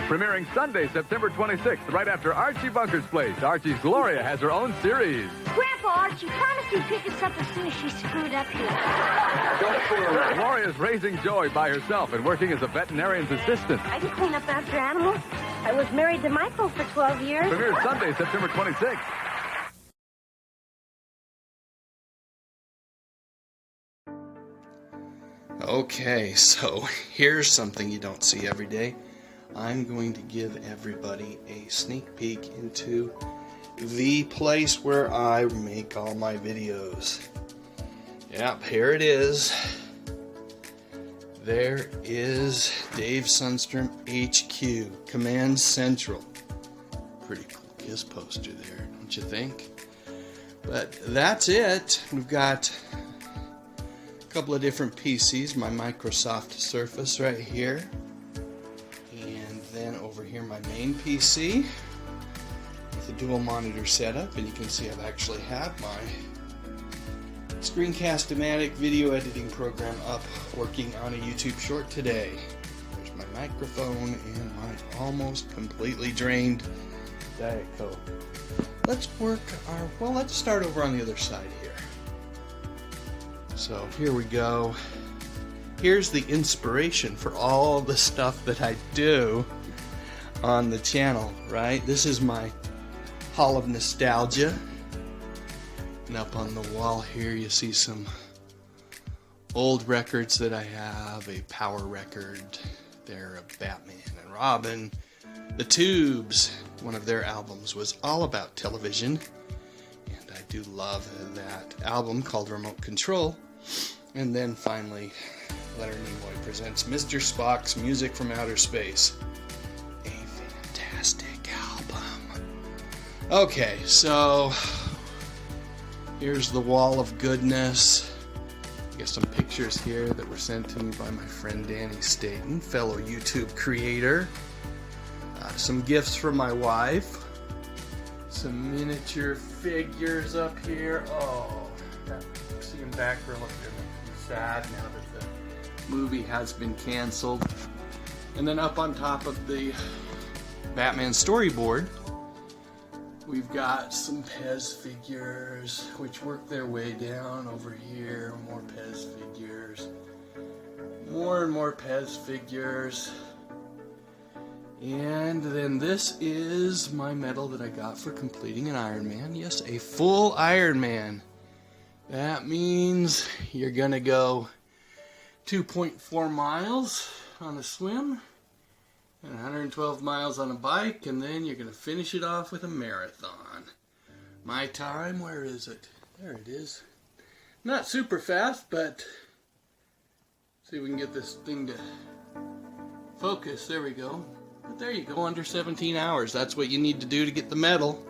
Premiering Sunday, September 26th, right after Archie Bunker's Place. Archie's Gloria has her own series. Grandpa Archie, promise you'd pick us up as soon as she screwed up here. Don't fool around. Gloria's raising Joey by herself and working as a veterinarian's assistant. I can clean up after animals. I was married to Michael for 12 years. Premieres Sunday, September 26th. Okay, so here's something you don't see every day. I'm going to give everybody a sneak peek into the place where I make all my videos. Yep, here it is. There is Dave Sundstrom HQ, Command Central. Pretty cool, his poster there, don't you think? But that's it. We've got a couple of different PCs, my Microsoft Surface right here, and then over here my main PC with a dual monitor setup, and you can see I've actually had my Screencast-O-Matic video editing program up working on a YouTube short today. There's my microphone and my almost completely drained Diet Coke. Let's start over on the other side here. So here we go. Here's the inspiration for all the stuff that I do on the channel, right? This is my Hall of Nostalgia. And up on the wall here you see some old records that I have. A power record there of Batman and Robin. The Tubes, one of their albums was all about television. And I do love that album called Remote Control. And then finally, Leonard Nimoy presents Mr. Spock's Music from Outer Space. A fantastic album. Okay, so here's the wall of goodness. Got some pictures here that were sent to me by my friend Danny Staten, fellow YouTube creator. Some gifts from my wife. Some miniature figures up here. Oh, that seeing back row up there makes me sad now that the movie has been canceled. And then up on top of the Batman storyboard, we've got some Pez figures, which work their way down over here. More Pez figures. More and more Pez figures. And then this is my medal that I got for completing an Ironman. Yes, a full Ironman. That means you're going to go 2.4 miles on a swim and 112 miles on a bike, and then you're going to finish it off with a marathon. My time, where is it? There it is. Not super fast, but see if we can get this thing to focus. There we go. But there you go, under 17 hours. That's what you need to do to get the medal.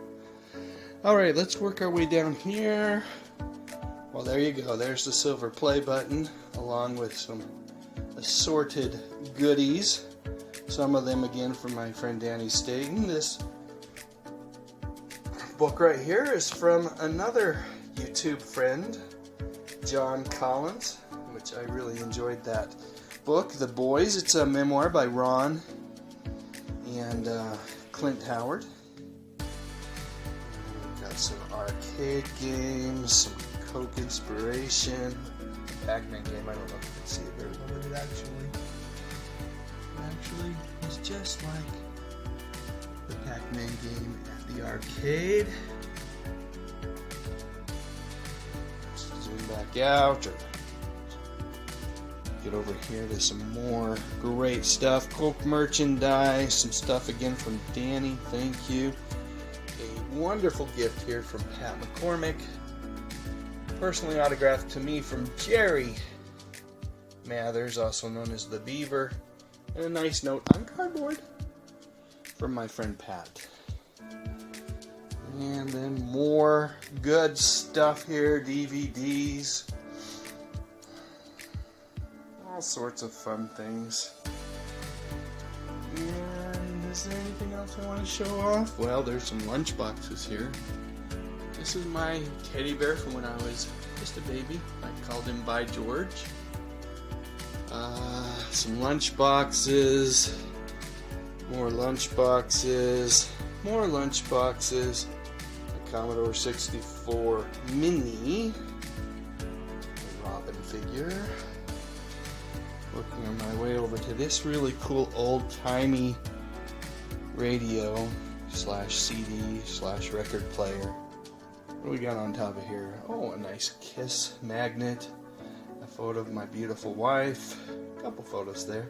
Alright, let's work our way down here. Well, there you go. There's the silver play button, along with some assorted goodies. Some of them, again, from my friend Danny Staten. This book right here is from another YouTube friend, John Collins, which I really enjoyed that book, The Boys. It's a memoir by Ron and Clint Howard. We've got some arcade games, some Coke inspiration, Pac-Man game. I don't know if you can see it very well, but it actually is just like the Pac-Man game at the arcade. Zoom back out, or get over here to some more great stuff. Coke merchandise, some stuff again from Danny, thank you. A wonderful gift here from Pat McCormick, personally autographed to me from Jerry Mathers, also known as the Beaver, and a nice note on cardboard from my friend Pat. And then more good stuff here, DVDs, all sorts of fun things. And is there anything else I want to show off? Well, there's some lunch boxes here. This is my teddy bear from when I was just a baby. I called him By George. Some lunch boxes. More lunch boxes. More lunch boxes. A Commodore 64 Mini. A Robin figure. Working on my way over to this really cool old-timey radio slash CD slash record player. What do we got on top of here? Oh, a nice Kiss magnet. A photo of my beautiful wife. A couple photos there.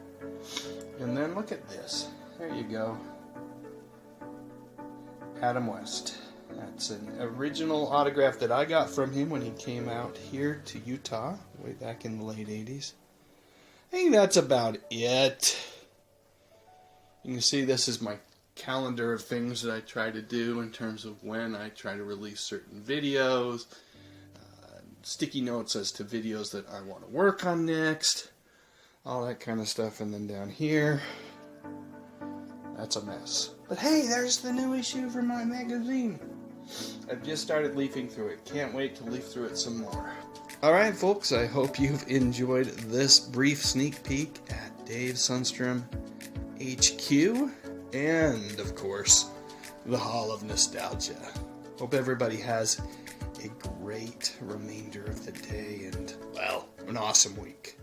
And then look at this. There you go. Adam West. That's an original autograph that I got from him when he came out here to Utah way back in the late 80s. I think that's about it. You can see this is my calendar of things that I try to do in terms of when I try to release certain videos. Sticky notes as to videos that I want to work on next. All that kind of stuff. And then down here, that's a mess. But hey, there's the new issue from my magazine. I've just started leafing through it. Can't wait to leaf through it some more. Alright folks, I hope you've enjoyed this brief sneak peek at Dave Sundstrom HQ and, of course, the Hall of Nostalgia. Hope everybody has a great remainder of the day and, well, an awesome week.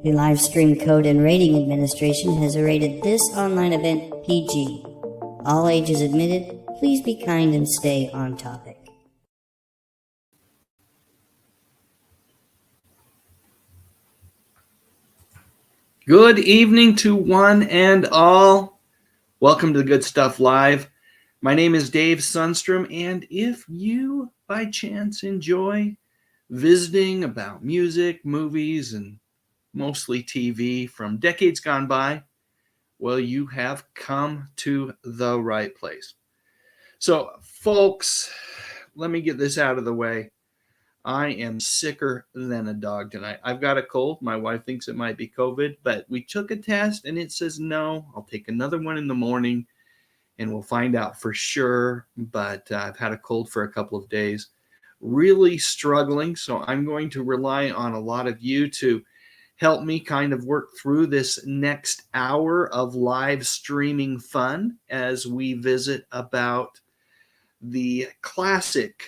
The Live Stream Code and Rating Administration has rated this online event PG. All ages admitted. Please be kind and stay on topic. Good evening to one and all. Welcome to the Good Stuff Live. My name is Dave Sundstrom, and if you by chance enjoy visiting about music, movies, and mostly TV from decades gone by, well, you have come to the right place. So, folks, let me get this out of the way. I am sicker than a dog tonight. I've got a cold. My wife thinks it might be COVID, but we took a test and it says no. I'll take another one in the morning and we'll find out for sure. But I've had a cold for a couple of days. Really struggling. So I'm going to rely on a lot of you to help me kind of work through this next hour of live streaming fun as we visit about the classic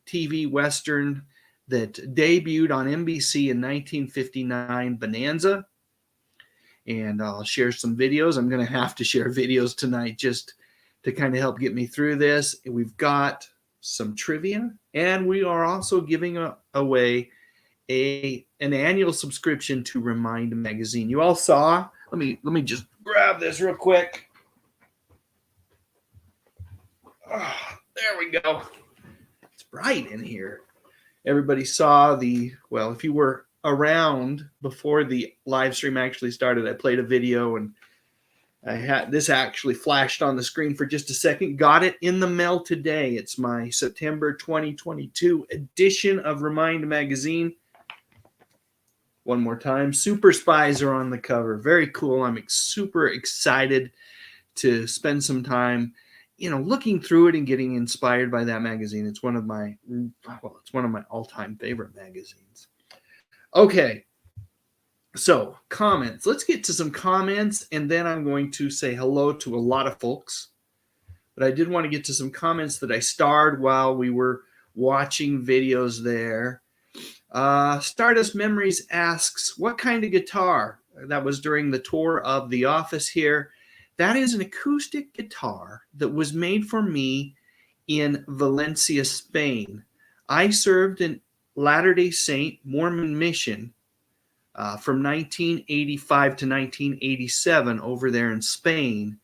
TV Western that debuted on NBC in 1959, Bonanza. And I'll share some videos. I'm going to have to share videos tonight just to kind of help get me through this. We've got some trivia, and we are also giving away an annual subscription to Remind Magazine. You all saw, let me just grab this real quick. Oh, there we go. It's bright in here. Everybody saw well, if you were around before the live stream actually started, I played a video and I had this actually flashed on the screen for just a second. Got it in the mail today. It's my September 2022 edition of Remind Magazine. One more time, Super Spies are on the cover. Very cool. I'm super excited to spend some time, looking through it and getting inspired by that magazine. It's one of my all-time favorite magazines. Okay, so comments. Let's get to some comments, and then I'm going to say hello to a lot of folks. But I did want to get to some comments that I starred while we were watching videos there. Stardust Memories asks, what kind of guitar? That was during the tour of The Office here. That is an acoustic guitar that was made for me in Valencia, Spain. I served in Latter-day Saint Mormon mission from 1985 to 1987 over there in Spain.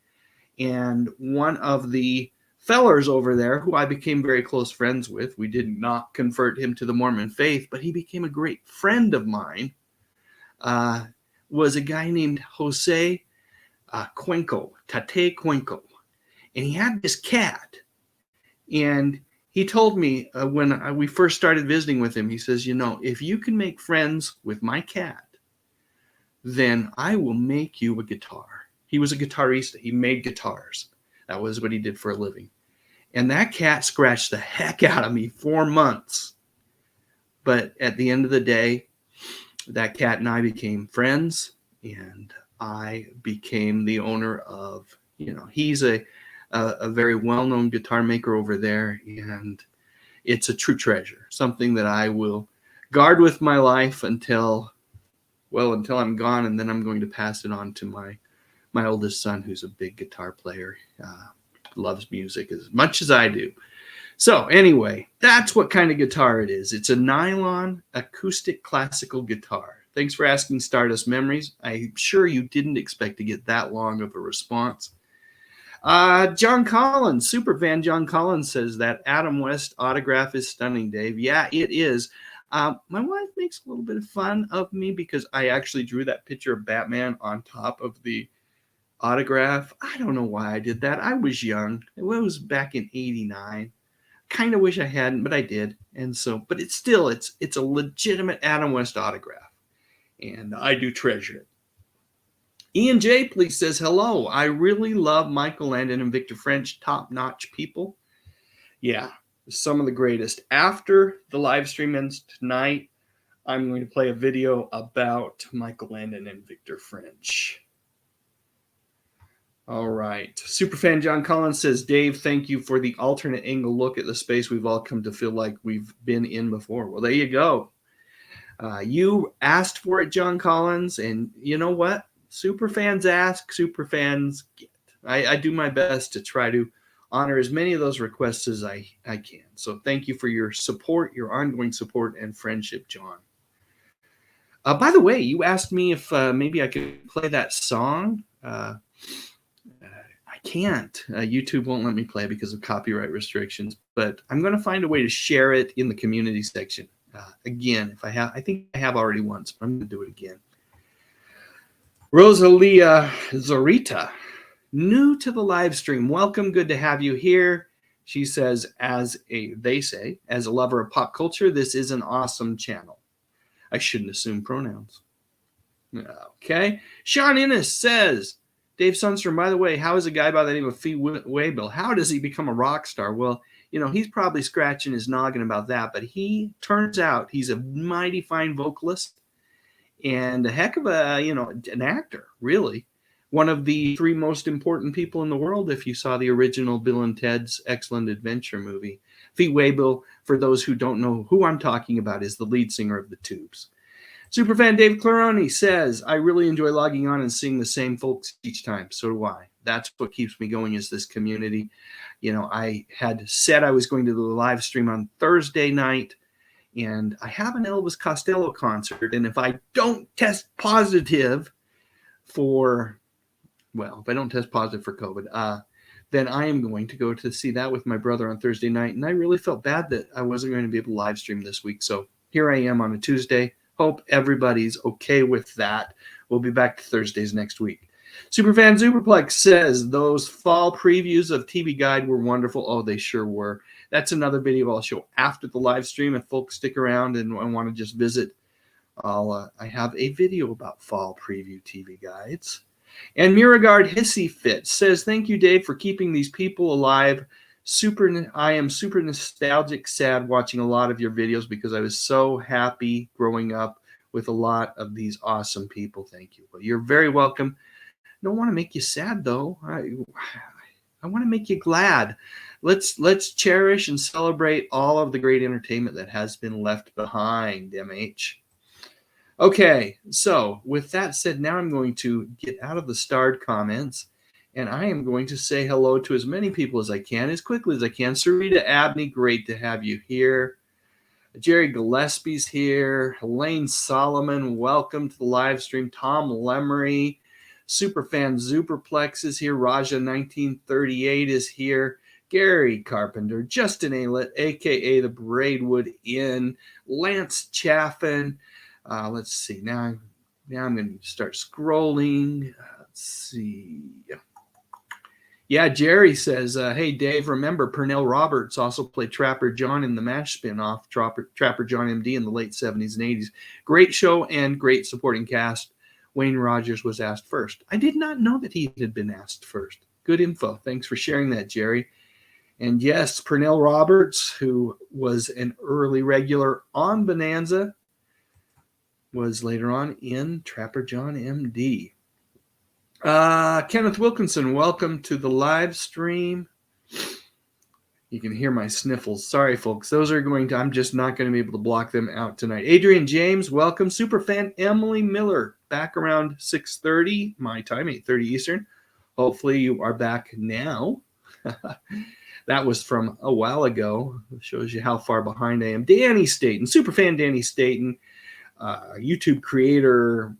And one of the fellers over there who I became very close friends with, we did not convert him to the Mormon faith, but he became a great friend of mine, was a guy named Jose Tate Cuenco. And he had this cat. And he told me when we first started visiting with him, he says, if you can make friends with my cat, then I will make you a guitar. He was a guitarista. He made guitars. That was what he did for a living. And that cat scratched the heck out of me 4 months. But at the end of the day, that cat and I became friends, and I became the owner of, he's a very well-known guitar maker over there, and it's a true treasure, something that I will guard with my life until I'm gone, and then I'm going to pass it on to my oldest son, who's a big guitar player, loves music as much as I do. So anyway, that's what kind of guitar it is. It's a nylon acoustic classical guitar. Thanks for asking, Stardust Memories. I'm sure you didn't expect to get that long of a response. John Collins, superfan John Collins, says that Adam West autograph is stunning, Dave. Yeah, it is. My wife makes a little bit of fun of me because I actually drew that picture of Batman on top of the autograph. I don't know why I did that. I was young. It was back in '89. Kind of wish I hadn't, but I did. And so, but it's a legitimate Adam West autograph, and I do treasure it. Ian J. please says, hello. I really love Michael Landon and Victor French, top-notch people. Yeah, some of the greatest. After the live stream ends tonight, I'm going to play a video about Michael Landon and Victor French. All right. Superfan John Collins says, Dave, thank you for the alternate angle look at the space we've all come to feel like we've been in before. Well, there you go. You asked for it, John Collins, and you know what? Super fans ask, super fans get. I do my best to try to honor as many of those requests as I can. So thank you for your support, your ongoing support and friendship, John. By the way, you asked me if maybe I could play that song. I can't. YouTube won't let me play because of copyright restrictions, but I'm going to find a way to share it in the community section. Again, if I have, I think I have already once, but I'm going to do it again. Rosalia Zorita, new to the live stream. Welcome. Good to have you here. She says, as a lover of pop culture, this is an awesome channel. I shouldn't assume pronouns. Okay. Sean Innes says, Dave Sundstrom, by the way, how is a guy by the name of Fee Waybill? How does he become a rock star? Well, he's probably scratching his noggin about that, but he turns out he's a mighty fine vocalist and a heck of an actor, really. One of the 3 most important people in the world if you saw the original Bill and Ted's Excellent Adventure movie. Fee Waybill, for those who don't know who I'm talking about, is the lead singer of the Tubes. Superfan Dave Claroni says, I really enjoy logging on and seeing the same folks each time. So do I. That's what keeps me going, is this community. I had said I was going to do the live stream on Thursday night, and I have an Elvis Costello concert. And if I don't test positive for COVID, then I am going to go to see that with my brother on Thursday night. And I really felt bad that I wasn't going to be able to live stream this week. So here I am on a Tuesday. Hope everybody's okay with that. We'll be back to Thursdays next week. Superfan Superplex says, those fall previews of TV Guide were wonderful. Oh, they sure were. That's another video I'll show after the live stream. If folks stick around and want to just visit, I have a video about fall preview TV guides. And Miragard Hissy Fit says, thank you, Dave, for keeping these people alive. I am super nostalgic, sad watching a lot of your videos because I was so happy growing up with a lot of these awesome people. Thank you. Well, you're very welcome. I don't want to make you sad, though. I want to make you glad. Let's cherish and celebrate all of the great entertainment that has been left behind, MH. Okay, so with that said, now I'm going to get out of the starred comments, and I am going to say hello to as many people as I can, as quickly as I can. Sarita Abney, great to have you here. Jerry Gillespie's here. Elaine Solomon, welcome to the live stream. Tom Lemery, Superfan Superplex is here. Raja1938 is here. Gary Carpenter, Justin Aylett, a.k.a. the Braidwood Inn, Lance Chaffin. Let's see. Now I'm going to start scrolling. Let's see. Yeah, Jerry says, hey, Dave, remember Pernell Roberts also played Trapper John in the MASH spinoff, Trapper John MD, in the late 70s and 80s. Great show and great supporting cast. Wayne Rogers was asked first. I did not know that he had been asked first. Good info. Thanks for sharing that, Jerry. And yes, Pernell Roberts, who was an early regular on Bonanza, was later on in Trapper John MD. Kenneth Wilkinson, welcome to the live stream. You can hear my sniffles. Sorry, folks. I'm just not going to be able to block them out tonight. Adrian James, welcome. Superfan Emily Miller, back around 6:30 my time, 8:30 Eastern. Hopefully you are back now. That was from a while ago. It shows you how far behind I am. Danny Staten, Superfan Danny Staten, YouTube creator,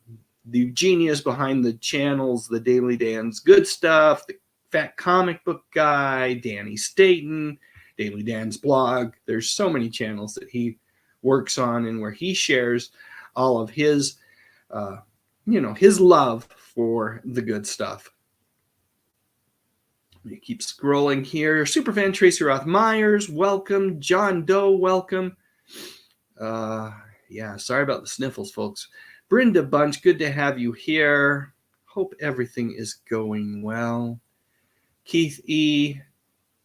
the genius behind the channels, the Daily Dan's Good Stuff, the Fat Comic Book Guy, Danny Staten, Daily Dan's blog. There's so many channels that he works on and where he shares all of his, his love for the good stuff. Let me keep scrolling here. Superfan Tracy Roth Myers, welcome. John Doe, welcome. Yeah, sorry about the sniffles, folks. Brenda Bunch, good to have you here. Hope everything is going well. Keith E.,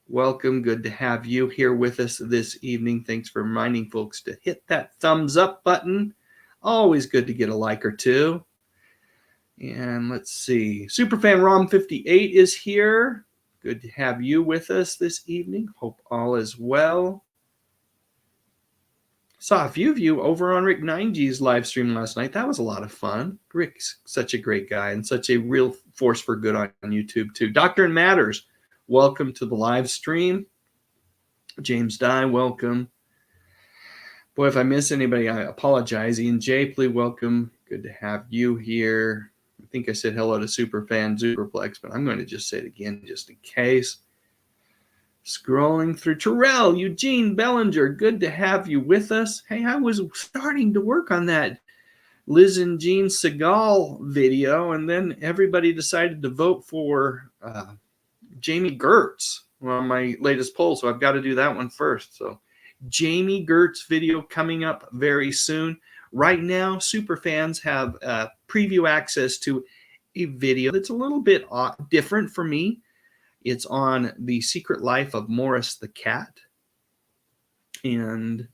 welcome. Good to have you here with us this evening. Thanks for reminding folks to hit that thumbs up button. Always good to get a like or two. And let's see. Superfan Rom58 is here. Good to have you with us this evening. Hope all is well. Saw a few of you over on Rick 9G's live stream last night. That was a lot of fun. Rick's such a great guy and such a real force for good on YouTube too. Doctor and Matters, welcome to the live stream. James Dye, welcome. Boy, if I miss anybody, I apologize. Ian Japley, welcome. Good to have you here. I think I said hello to Superfan Superplex, but I'm going to just say it again just in case. Scrolling through Terrell, Eugene Bellinger, good to have you with us. Hey, I was starting to work on that Liz and Jean Segal video, and then everybody decided to vote for Jamie Gertz on my latest poll, so I've got to do that one first. So Jamie Gertz video coming up very soon. Right now, superfans have preview access to a video that's a little bit different for me. It's on the secret life of Morris the cat. And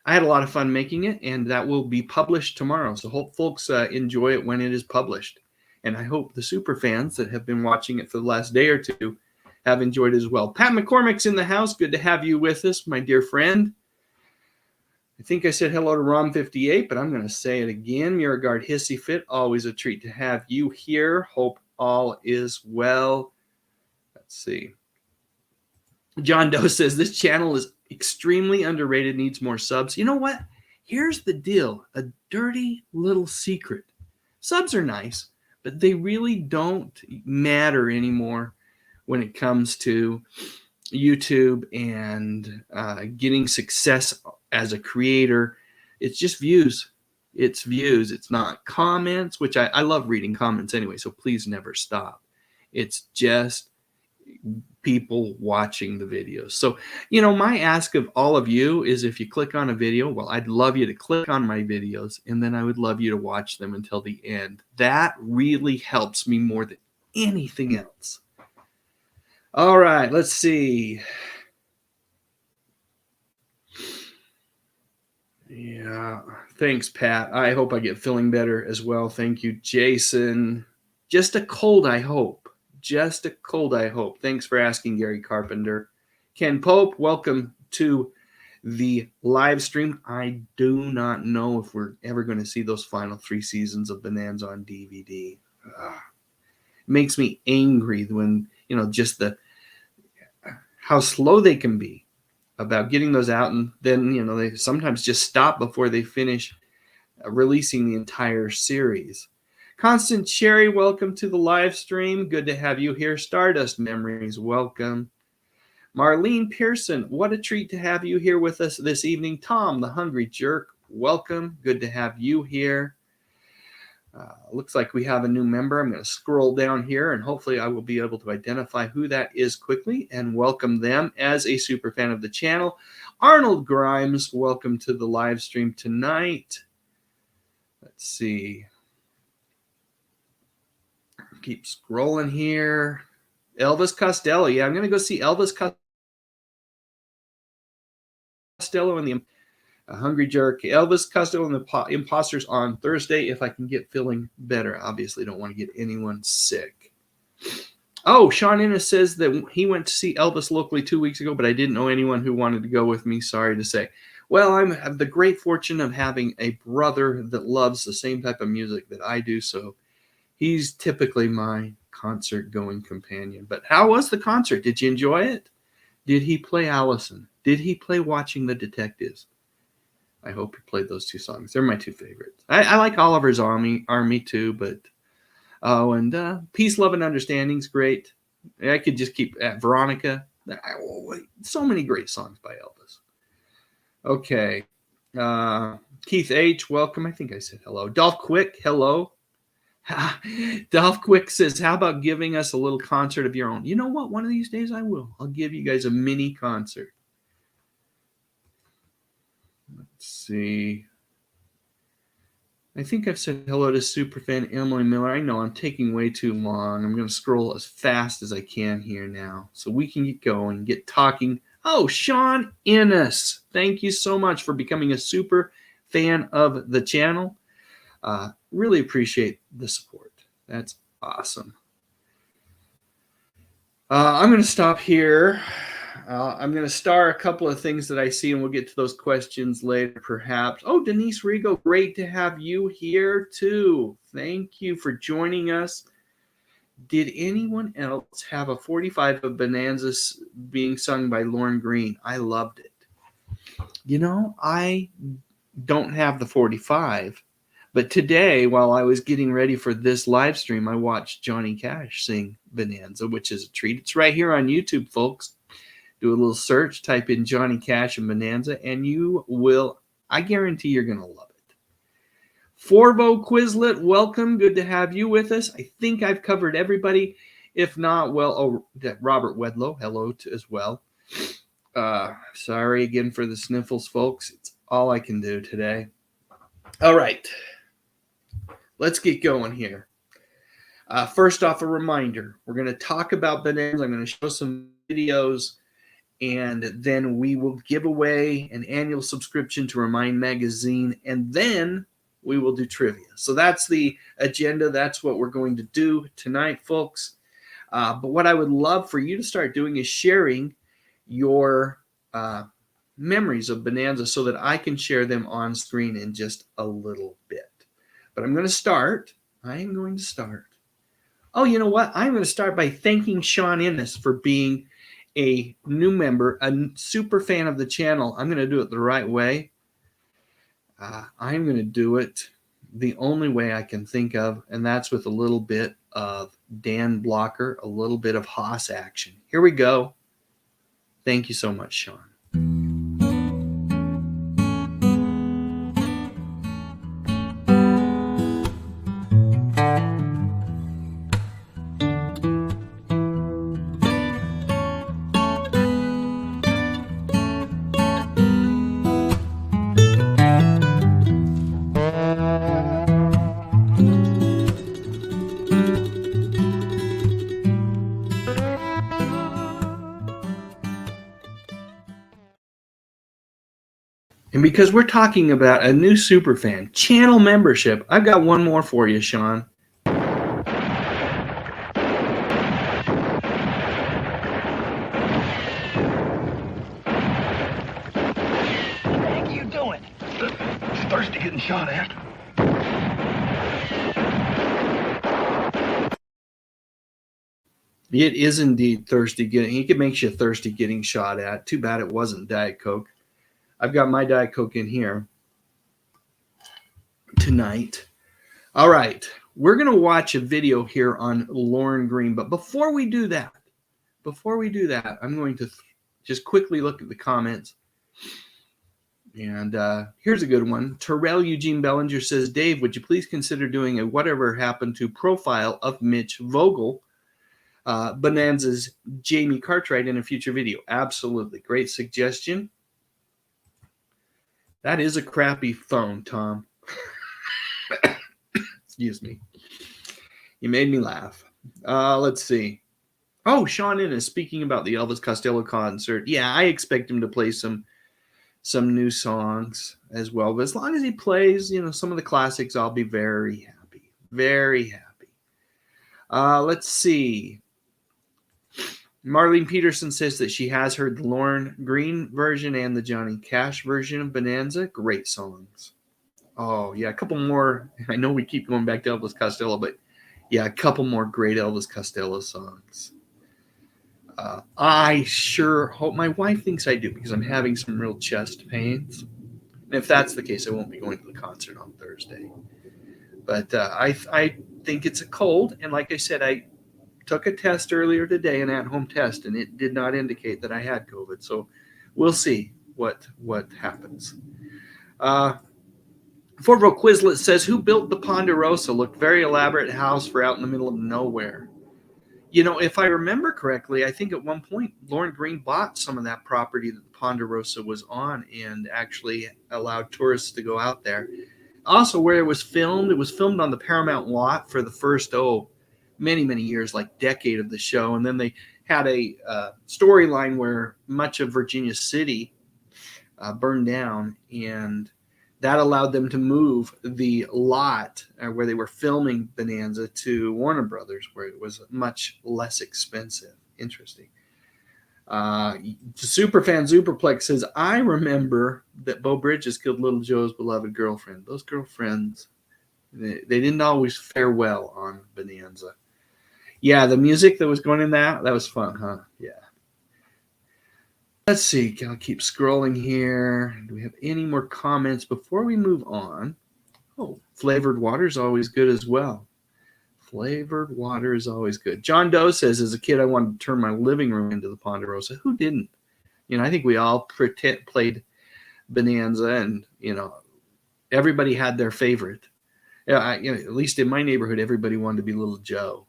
I had a lot of fun making it, and that will be published tomorrow. So hope folks enjoy it when it is published. And I hope the super fans that have been watching it for the last day or two have enjoyed it as well. Pat McCormick's in the house. Good to have you with us, my dear friend. I think I said hello to Rom58, but I'm going to say it again. Miragard Hissy Fit, always a treat to have you here. Hope all is well. Let's see. John Doe says this channel is extremely underrated, needs more subs. You know what? Here's the deal. A dirty little secret. Subs are nice, but they really don't matter anymore when it comes to YouTube and getting success as a creator. It's just views. It's views. It's not comments, which I love reading comments anyway, so please never stop. It's just people watching the videos. So, you know, my ask of all of you is if you click on a video, well, I'd love you to click on my videos, and then I would love you to watch them until the end. That really helps me more than anything else. All right, let's see. Yeah, thanks, Pat. I hope I get feeling better as well. Thank you, Jason. Just a cold, I hope. Just a cold, I hope. Thanks for asking, Gary Carpenter. Ken Pope, welcome to the live stream. I do not know if we're ever going to see those final 3 seasons of Bonanza on DVD. It makes me angry when, you know, just how slow they can be about getting those out, and then, you know, they sometimes just stop before they finish releasing the entire series. Constant Sherry, welcome to the live stream. Good to have you here. Stardust Memories, welcome. Marlene Pearson, what a treat to have you here with us this evening. Tom, the Hungry Jerk, welcome. Good to have you here. Looks like we have a new member. I'm going to scroll down here, and hopefully I will be able to identify who that is quickly and welcome them as a super fan of the channel. Arnold Grimes, welcome to the live stream tonight. Let's see. Keep scrolling here. Elvis Costello. Yeah, I'm going to go see Elvis Costello and the Hungry Jerk. Elvis Costello and the Imposters on Thursday if I can get feeling better. Obviously, don't want to get anyone sick. Oh, Sean Ennis says that he went to see Elvis locally 2 weeks ago, but I didn't know anyone who wanted to go with me. Sorry to say. Well, I have the great fortune of having a brother that loves the same type of music that I do, so he's typically my concert-going companion. But how was the concert? Did you enjoy it? Did he play Allison? Did he play Watching the Detectives? I hope he played those 2 songs. They're my 2 favorites. I like Oliver's Army too, but Peace, Love, and Understanding's great. I could just keep at Veronica. So many great songs by Elvis. Okay. Keith H., welcome. I think I said hello. Dolph Quick, hello. Dolph Quick says, how about giving us a little concert of your own? You know what? One of these days I will. I'll give you guys a mini concert. Let's see. I think I've said hello to superfan Emily Miller. I know I'm taking way too long. I'm going to scroll as fast as I can here now so we can get going, get talking. Oh, Sean Ennis. Thank you so much for becoming a super fan of the channel. Really appreciate the support. That's awesome. I'm going to stop here. I'm going to star a couple of things that I see, and we'll get to those questions later, perhaps. Oh, Denise Rigo, great to have you here, too. Thank you for joining us. Did anyone else have a 45 of Bonanza being sung by Lorne Green? I loved it. You know, I don't have the 45, but today, while I was getting ready for this live stream, I watched Johnny Cash sing Bonanza, which is a treat. It's right here on YouTube, folks. Do a little search, type in Johnny Cash and Bonanza, and you will, I guarantee you're going to love it. Forvo Quizlet, welcome. Good to have you with us. I think I've covered everybody. If not, well, Robert Wedlow, hello as well. Sorry again for the sniffles, folks. It's all I can do today. All right. Let's get going here. First off, a reminder. We're going to talk about Bonanza. I'm going to show some videos, and then we will give away an annual subscription to Remind Magazine, and then we will do trivia. So that's the agenda. That's what we're going to do tonight, folks. But what I would love for you to start doing is sharing your memories of Bonanza so that I can share them on screen in just a little bit. But I'm going to start. I am going to start. Oh, you know what? I'm going to start by thanking Sean Innes for being a new member, a super fan of the channel. I'm going to do it the right way. I'm going to do it the only way I can think of, and that's with a little bit of Dan Blocker, a little bit of Haas action. Here we go. Thank you so much, Sean. And because we're talking about a new superfan, channel membership, I've got one more for you, Sean. What the heck are you doing? It's thirsty getting shot at. It is indeed thirsty getting. It makes you thirsty getting shot at. Too bad it wasn't Diet Coke. I've got my Diet Coke in here tonight. All right. We're going to watch a video here on Lorne Green. But before we do that, I'm going to just quickly look at the comments. And here's a good one. Terrell Eugene Bellinger says, Dave, would you please consider doing a whatever happened to profile of Mitch Vogel, Bonanza's Jamie Cartwright, in a future video? Absolutely. Great suggestion. That is a crappy phone, Tom. Excuse me. You made me laugh. Let's see. Oh, Sean Innes, speaking about the Elvis Costello concert. Yeah, I expect him to play some new songs as well. But as long as he plays, some of the classics, I'll be very happy. Very happy. Let's see. Marlene Peterson says that she has heard the Lorne Green version and the Johnny Cash version of Bonanza. Great songs. Oh, yeah, a couple more. I know we keep going back to Elvis Costello, but yeah, a couple more great Elvis Costello songs. I sure hope my wife thinks I do, because I'm having some real chest pains. And if that's the case, I won't be going to the concert on Thursday. But I think it's a cold, and like I said, I took a test earlier today, an at-home test, and it did not indicate that I had COVID. So we'll see what happens. Fortville Quizlet says, who built the Ponderosa? Looked very elaborate house for out in the middle of nowhere. If I remember correctly, I think at one point Lorne Green bought some of that property that the Ponderosa was on and actually allowed tourists to go out there. Also, where it was filmed on the Paramount lot for the first, many, many years, like decade of the show. And then they had a storyline where much of Virginia City burned down, and that allowed them to move the lot where they were filming Bonanza to Warner Brothers, where it was much less expensive. Interesting. Superfan Superplex says, I remember that Bo Bridges killed Little Joe's beloved girlfriend. Those girlfriends, they didn't always fare well on Bonanza. Yeah, the music that was going in that was fun, huh? Yeah. Let's see. I'll keep scrolling here. Do we have any more comments before we move on? Oh, flavored water is always good as well. Flavored water is always good. John Doe says, as a kid, I wanted to turn my living room into the Ponderosa. Who didn't? I think we all played Bonanza, and, everybody had their favorite. At least in my neighborhood, everybody wanted to be Little Joe.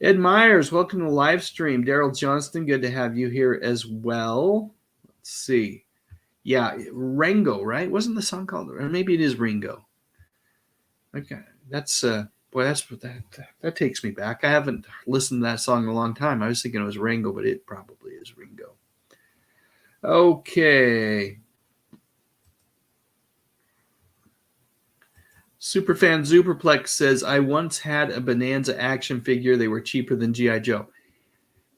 Ed Myers, welcome to the live stream. Daryl Johnston, good to have you here as well. Let's see. Yeah, Ringo, right? Wasn't the song called? Or maybe it is Ringo. Okay, that's that takes me back. I haven't listened to that song in a long time. I was thinking it was Ringo, but it probably is Ringo. Okay. Superfan Superplex says, I once had a Bonanza action figure. They were cheaper than G.I. Joe.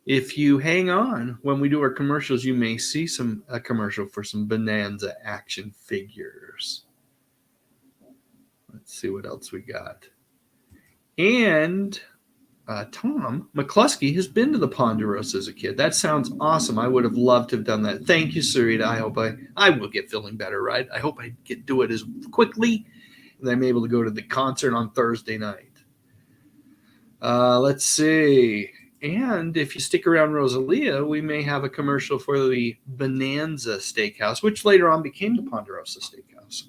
If you hang on, when we do our commercials, you may see a commercial for some Bonanza action figures. Let's see what else we got. And Tom McCluskey has been to the Ponderosa as a kid. That sounds awesome. I would have loved to have done that. Thank you, Sarita. I hope I will get feeling better, right? I hope I do it as quickly that I'm able to go to the concert on Thursday night. Let's see. And if you stick around Rosalia, we may have a commercial for the Bonanza Steakhouse, which later on became the Ponderosa Steakhouse.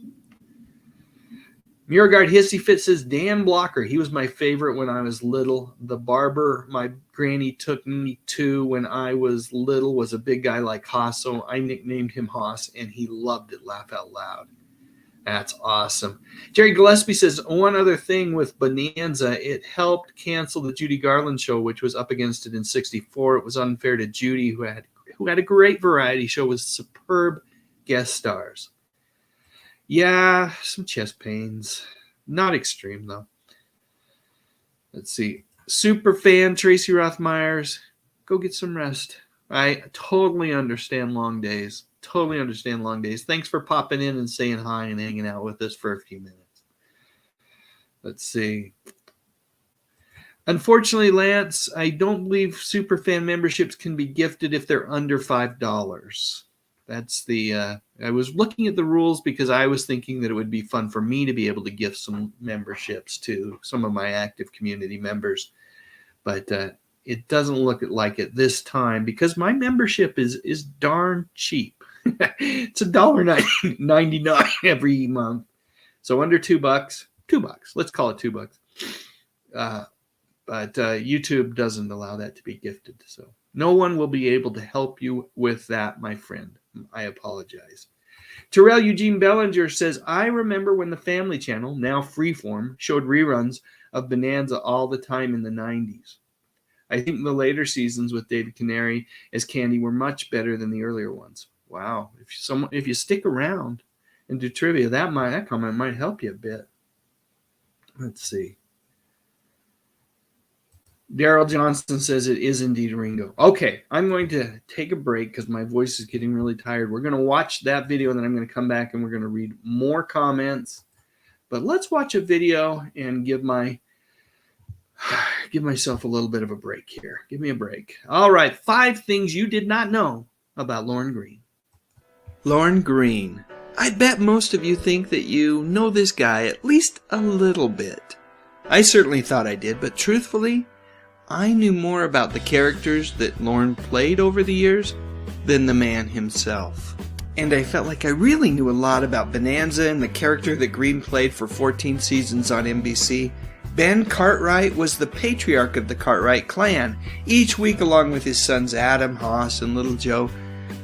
Muirgard Hissy Fit says, Dan Blocker. He was my favorite when I was little. The barber my granny took me to when I was little was a big guy like Haas, so I nicknamed him Haas, and he loved it. Laugh out loud. That's awesome. Jerry Gillespie says, one other thing with Bonanza, it helped cancel the Judy Garland show, which was up against it in 64. It was unfair to Judy, who had a great variety show with superb guest stars. Yeah, some chest pains. Not extreme, though. Let's see. Superfan Tracy Rothmeyers, go get some rest. I totally understand long days. Totally understand long days. Thanks for popping in and saying hi and hanging out with us for a few minutes. Let's see. Unfortunately, Lance, I don't believe Superfan memberships can be gifted if they're under $5. That's the, I was looking at the rules because I was thinking that it would be fun for me to be able to gift some memberships to some of my active community members. But it doesn't look like it this time because my membership is darn cheap. It's $1.99 every month. So under $2. $2. Let's call it $2. But YouTube doesn't allow that to be gifted. So no one will be able to help you with that, my friend. I apologize. Terrell Eugene Bellinger says, I remember when the Family Channel, now Freeform, showed reruns of Bonanza all the time in the 90s. I think the later seasons with David Canary as Candy were much better than the earlier ones. Wow. If you stick around and do trivia, that comment might help you a bit. Let's see. Daryl Johnston says it is indeed Ringo. Okay, I'm going to take a break because my voice is getting really tired. We're going to watch that video, and then I'm going to come back and we're going to read more comments. But let's watch a video and give myself a little bit of a break here. Give me a break. All right, 5 things you did not know about Lorne Greene. Lorne Greene. I bet most of you think that you know this guy at least a little bit. I certainly thought I did, but truthfully, I knew more about the characters that Lorne played over the years than the man himself. And I felt like I really knew a lot about Bonanza and the character that Greene played for 14 seasons on NBC. Ben Cartwright was the patriarch of the Cartwright clan. Each week, along with his sons Adam, Haas, and Little Joe,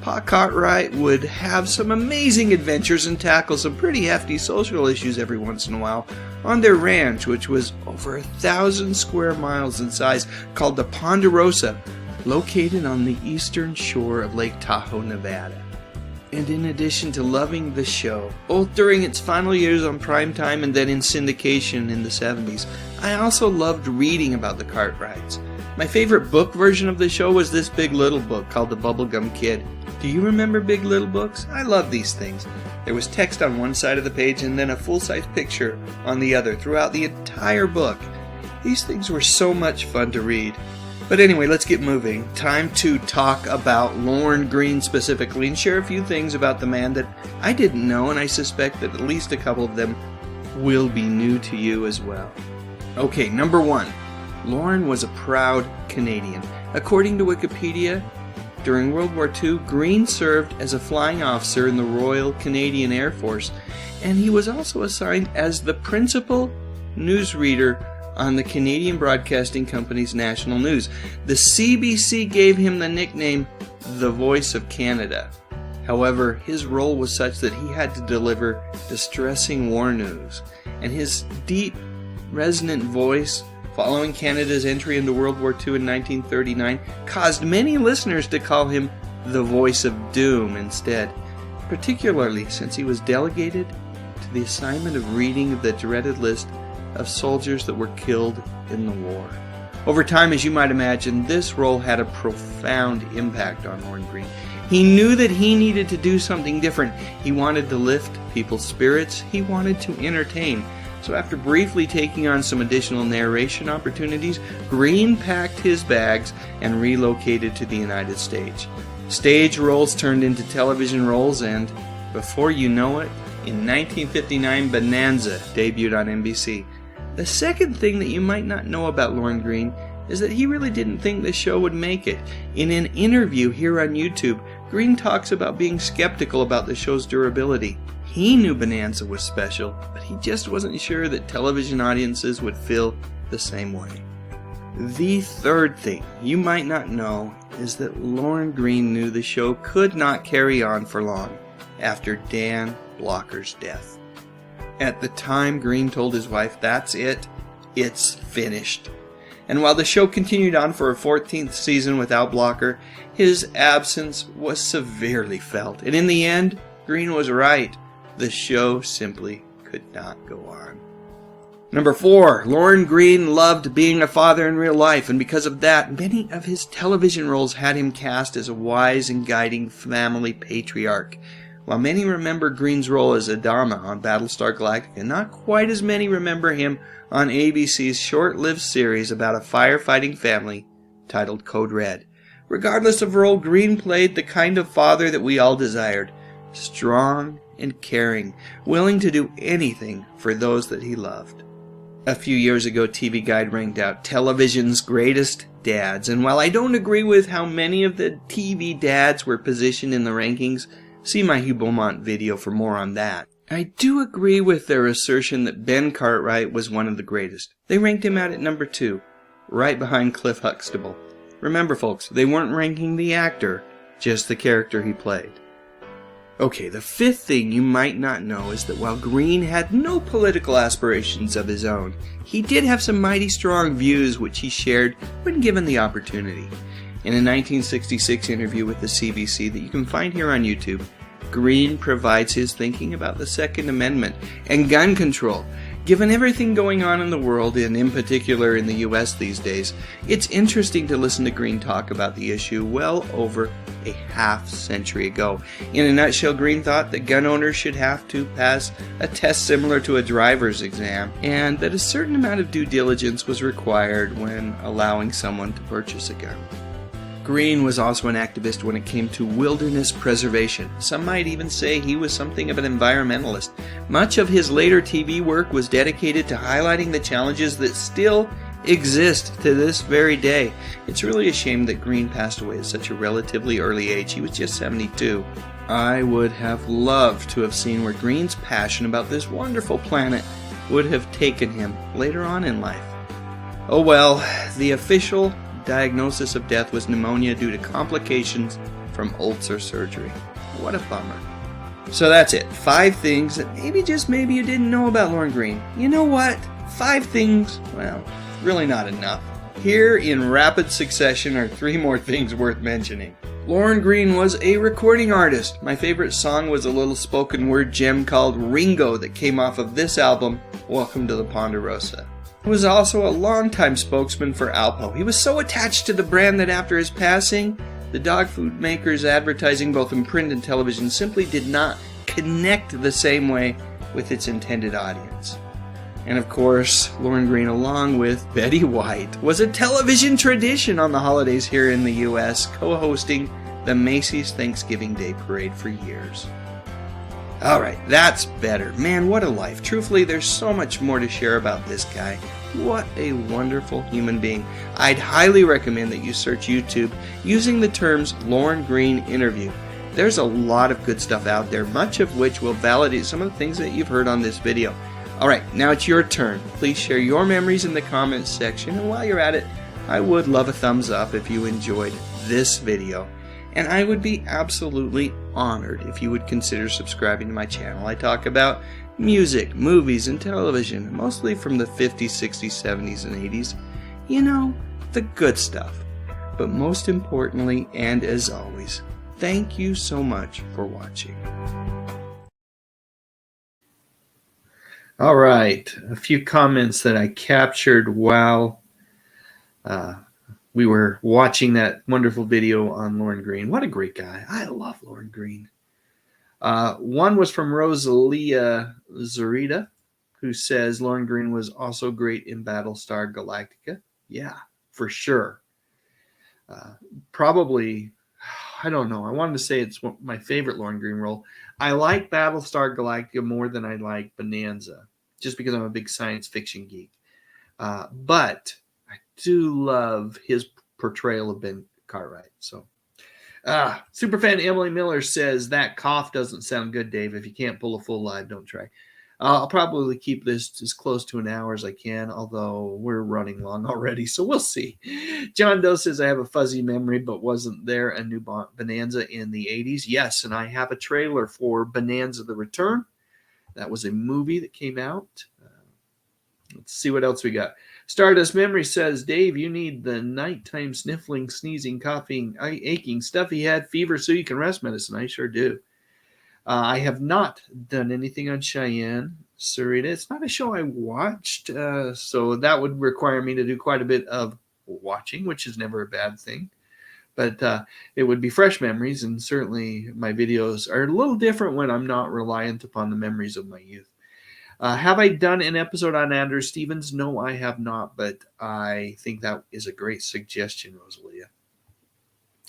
Pa Cartwright would have some amazing adventures and tackle some pretty hefty social issues every once in a while on their ranch, which was over 1,000 square miles in size, called the Ponderosa, located on the eastern shore of Lake Tahoe, Nevada. And in addition to loving the show, both during its final years on primetime and then in syndication in the 70s, I also loved reading about the Cartwrights. My favorite book version of the show was this Big Little book called The Bubblegum Kid. Do you remember Big Little books? I love these things. There was text on one side of the page and then a full-size picture on the other throughout the entire book. These things were so much fun to read. But anyway, let's get moving. Time to talk about Lorne Greene specifically and share a few things about the man that I didn't know, and I suspect that at least a couple of them will be new to you as well. Okay, number 1. Lorne was a proud Canadian. According to Wikipedia, during World War II, Greene served as a flying officer in the Royal Canadian Air Force, and he was also assigned as the principal newsreader on the Canadian Broadcasting Company's national news. The CBC gave him the nickname the Voice of Canada. However, his role was such that he had to deliver distressing war news, and his deep, resonant voice following Canada's entry into World War II in 1939 caused many listeners to call him the Voice of Doom instead, particularly since he was delegated to the assignment of reading the dreaded list of soldiers that were killed in the war. Over time, as you might imagine, this role had a profound impact on Lorne Greene. He knew that he needed to do something different. He wanted to lift people's spirits. He wanted to entertain. So after briefly taking on some additional narration opportunities, Greene packed his bags and relocated to the United States. Stage roles turned into television roles, and before you know it, in 1959, Bonanza debuted on NBC. The second thing that you might not know about Lorne Greene is that he really didn't think the show would make it. In an interview here on YouTube, Greene talks about being skeptical about the show's durability. He knew Bonanza was special, but he just wasn't sure that television audiences would feel the same way. The third thing you might not know is that Lorne Greene knew the show could not carry on for long after Dan Blocker's death. At the time, Greene told his wife, "That's it. It's finished." And while the show continued on for a 14th season without Blocker, his absence was severely felt. And in the end, Greene was right. The show simply could not go on. Number 4, Lorne Greene loved being a father in real life, and because of that, many of his television roles had him cast as a wise and guiding family patriarch. While many remember Greene's role as Adama on Battlestar Galactica, not quite as many remember him on ABC's short-lived series about a firefighting family titled Code Red. Regardless of role, Greene played the kind of father that we all desired. Strong and caring, willing to do anything for those that he loved. A few years ago, TV Guide ranked out television's greatest dads, and while I don't agree with how many of the TV dads were positioned in the rankings, see my Hugh Beaumont video for more on that. I do agree with their assertion that Ben Cartwright was one of the greatest. They ranked him out at number 2, right behind Cliff Huxtable. Remember folks, they weren't ranking the actor, just the character he played. Okay, the fifth thing you might not know is that while Greene had no political aspirations of his own, he did have some mighty strong views which he shared when given the opportunity. In a 1966 interview with the CBC that you can find here on YouTube, Greene provides his thinking about the Second Amendment and gun control. Given everything going on in the world, and in particular in the US these days, it's interesting to listen to Greene talk about the issue well over a half-century ago. In a nutshell, Greene thought that gun owners should have to pass a test similar to a driver's exam, and that a certain amount of due diligence was required when allowing someone to purchase a gun. Greene was also an activist when it came to wilderness preservation. Some might even say he was something of an environmentalist. Much of his later TV work was dedicated to highlighting the challenges that still exist to this very day. It's really a shame that Greene passed away at such a relatively early age. He was just 72. I would have loved to have seen where Greene's passion about this wonderful planet would have taken him later on in life. Oh well, the official diagnosis of death was pneumonia due to complications from ulcer surgery. What a bummer. So that's it. 5 things that maybe, just maybe, you didn't know about Lorne Greene. You know what? 5 things, well, really not enough. Here in rapid succession are 3 more things worth mentioning. Lorne Greene was a recording artist. My favorite song was a little spoken word gem called Ringo that came off of this album, Welcome to the Ponderosa. He was also a longtime spokesman for Alpo. He was so attached to the brand that after his passing, the dog food maker's advertising, both in print and television, simply did not connect the same way with its intended audience. And of course, Lauren Green, along with Betty White, was a television tradition on the holidays here in the U.S., co-hosting the Macy's Thanksgiving Day Parade for years. Alright, that's better. Man, what a life. Truthfully, there's so much more to share about this guy. What a wonderful human being. I'd highly recommend that you search YouTube using the terms Lauren Green interview. There's a lot of good stuff out there, much of which will validate some of the things that you've heard on this video. Alright, now it's your turn. Please share your memories in the comments section, and while you're at it, I would love a thumbs up if you enjoyed this video. And I would be absolutely honored if you would consider subscribing to my channel. I talk about music, movies, and television, mostly from the 50s, 60s, 70s, and 80s. You know, the good stuff. But most importantly, and as always, thank you so much for watching. All right, a few comments that I captured while we were watching that wonderful video on Lauren Green. What a great guy. I love Lauren Green. One was from Rosalia Zarita, who says Lauren Green was also great in Battlestar Galactica. Yeah, for sure. Probably, I don't know. I wanted to say it's my favorite Lauren Green role. I like Battlestar Galactica more than I like Bonanza, just because I'm a big science fiction geek. But I do love his portrayal of Ben Cartwright. So, superfan Emily Miller says that cough doesn't sound good, Dave. If you can't pull a full live, don't try. I'll probably keep this as close to an hour as I can, although we're running long already, so we'll see. John Doe says, I have a fuzzy memory, but wasn't there a new Bonanza in the 80s? Yes, and I have a trailer for Bonanza the Return. That was a movie that came out. Let's see what else we got. Stardust Memory says, Dave, you need the nighttime sniffling, sneezing, coughing, aching, stuffy head, fever so you can rest medicine. I sure do. I have not done anything on Cheyenne, Sarita. It's not a show I watched, so that would require me to do quite a bit of watching, which is never a bad thing. But it would be fresh memories, and certainly my videos are a little different when I'm not reliant upon the memories of my youth. Have I done an episode on Andrew Stevens? No, I have not, but I think that is a great suggestion, Rosalia.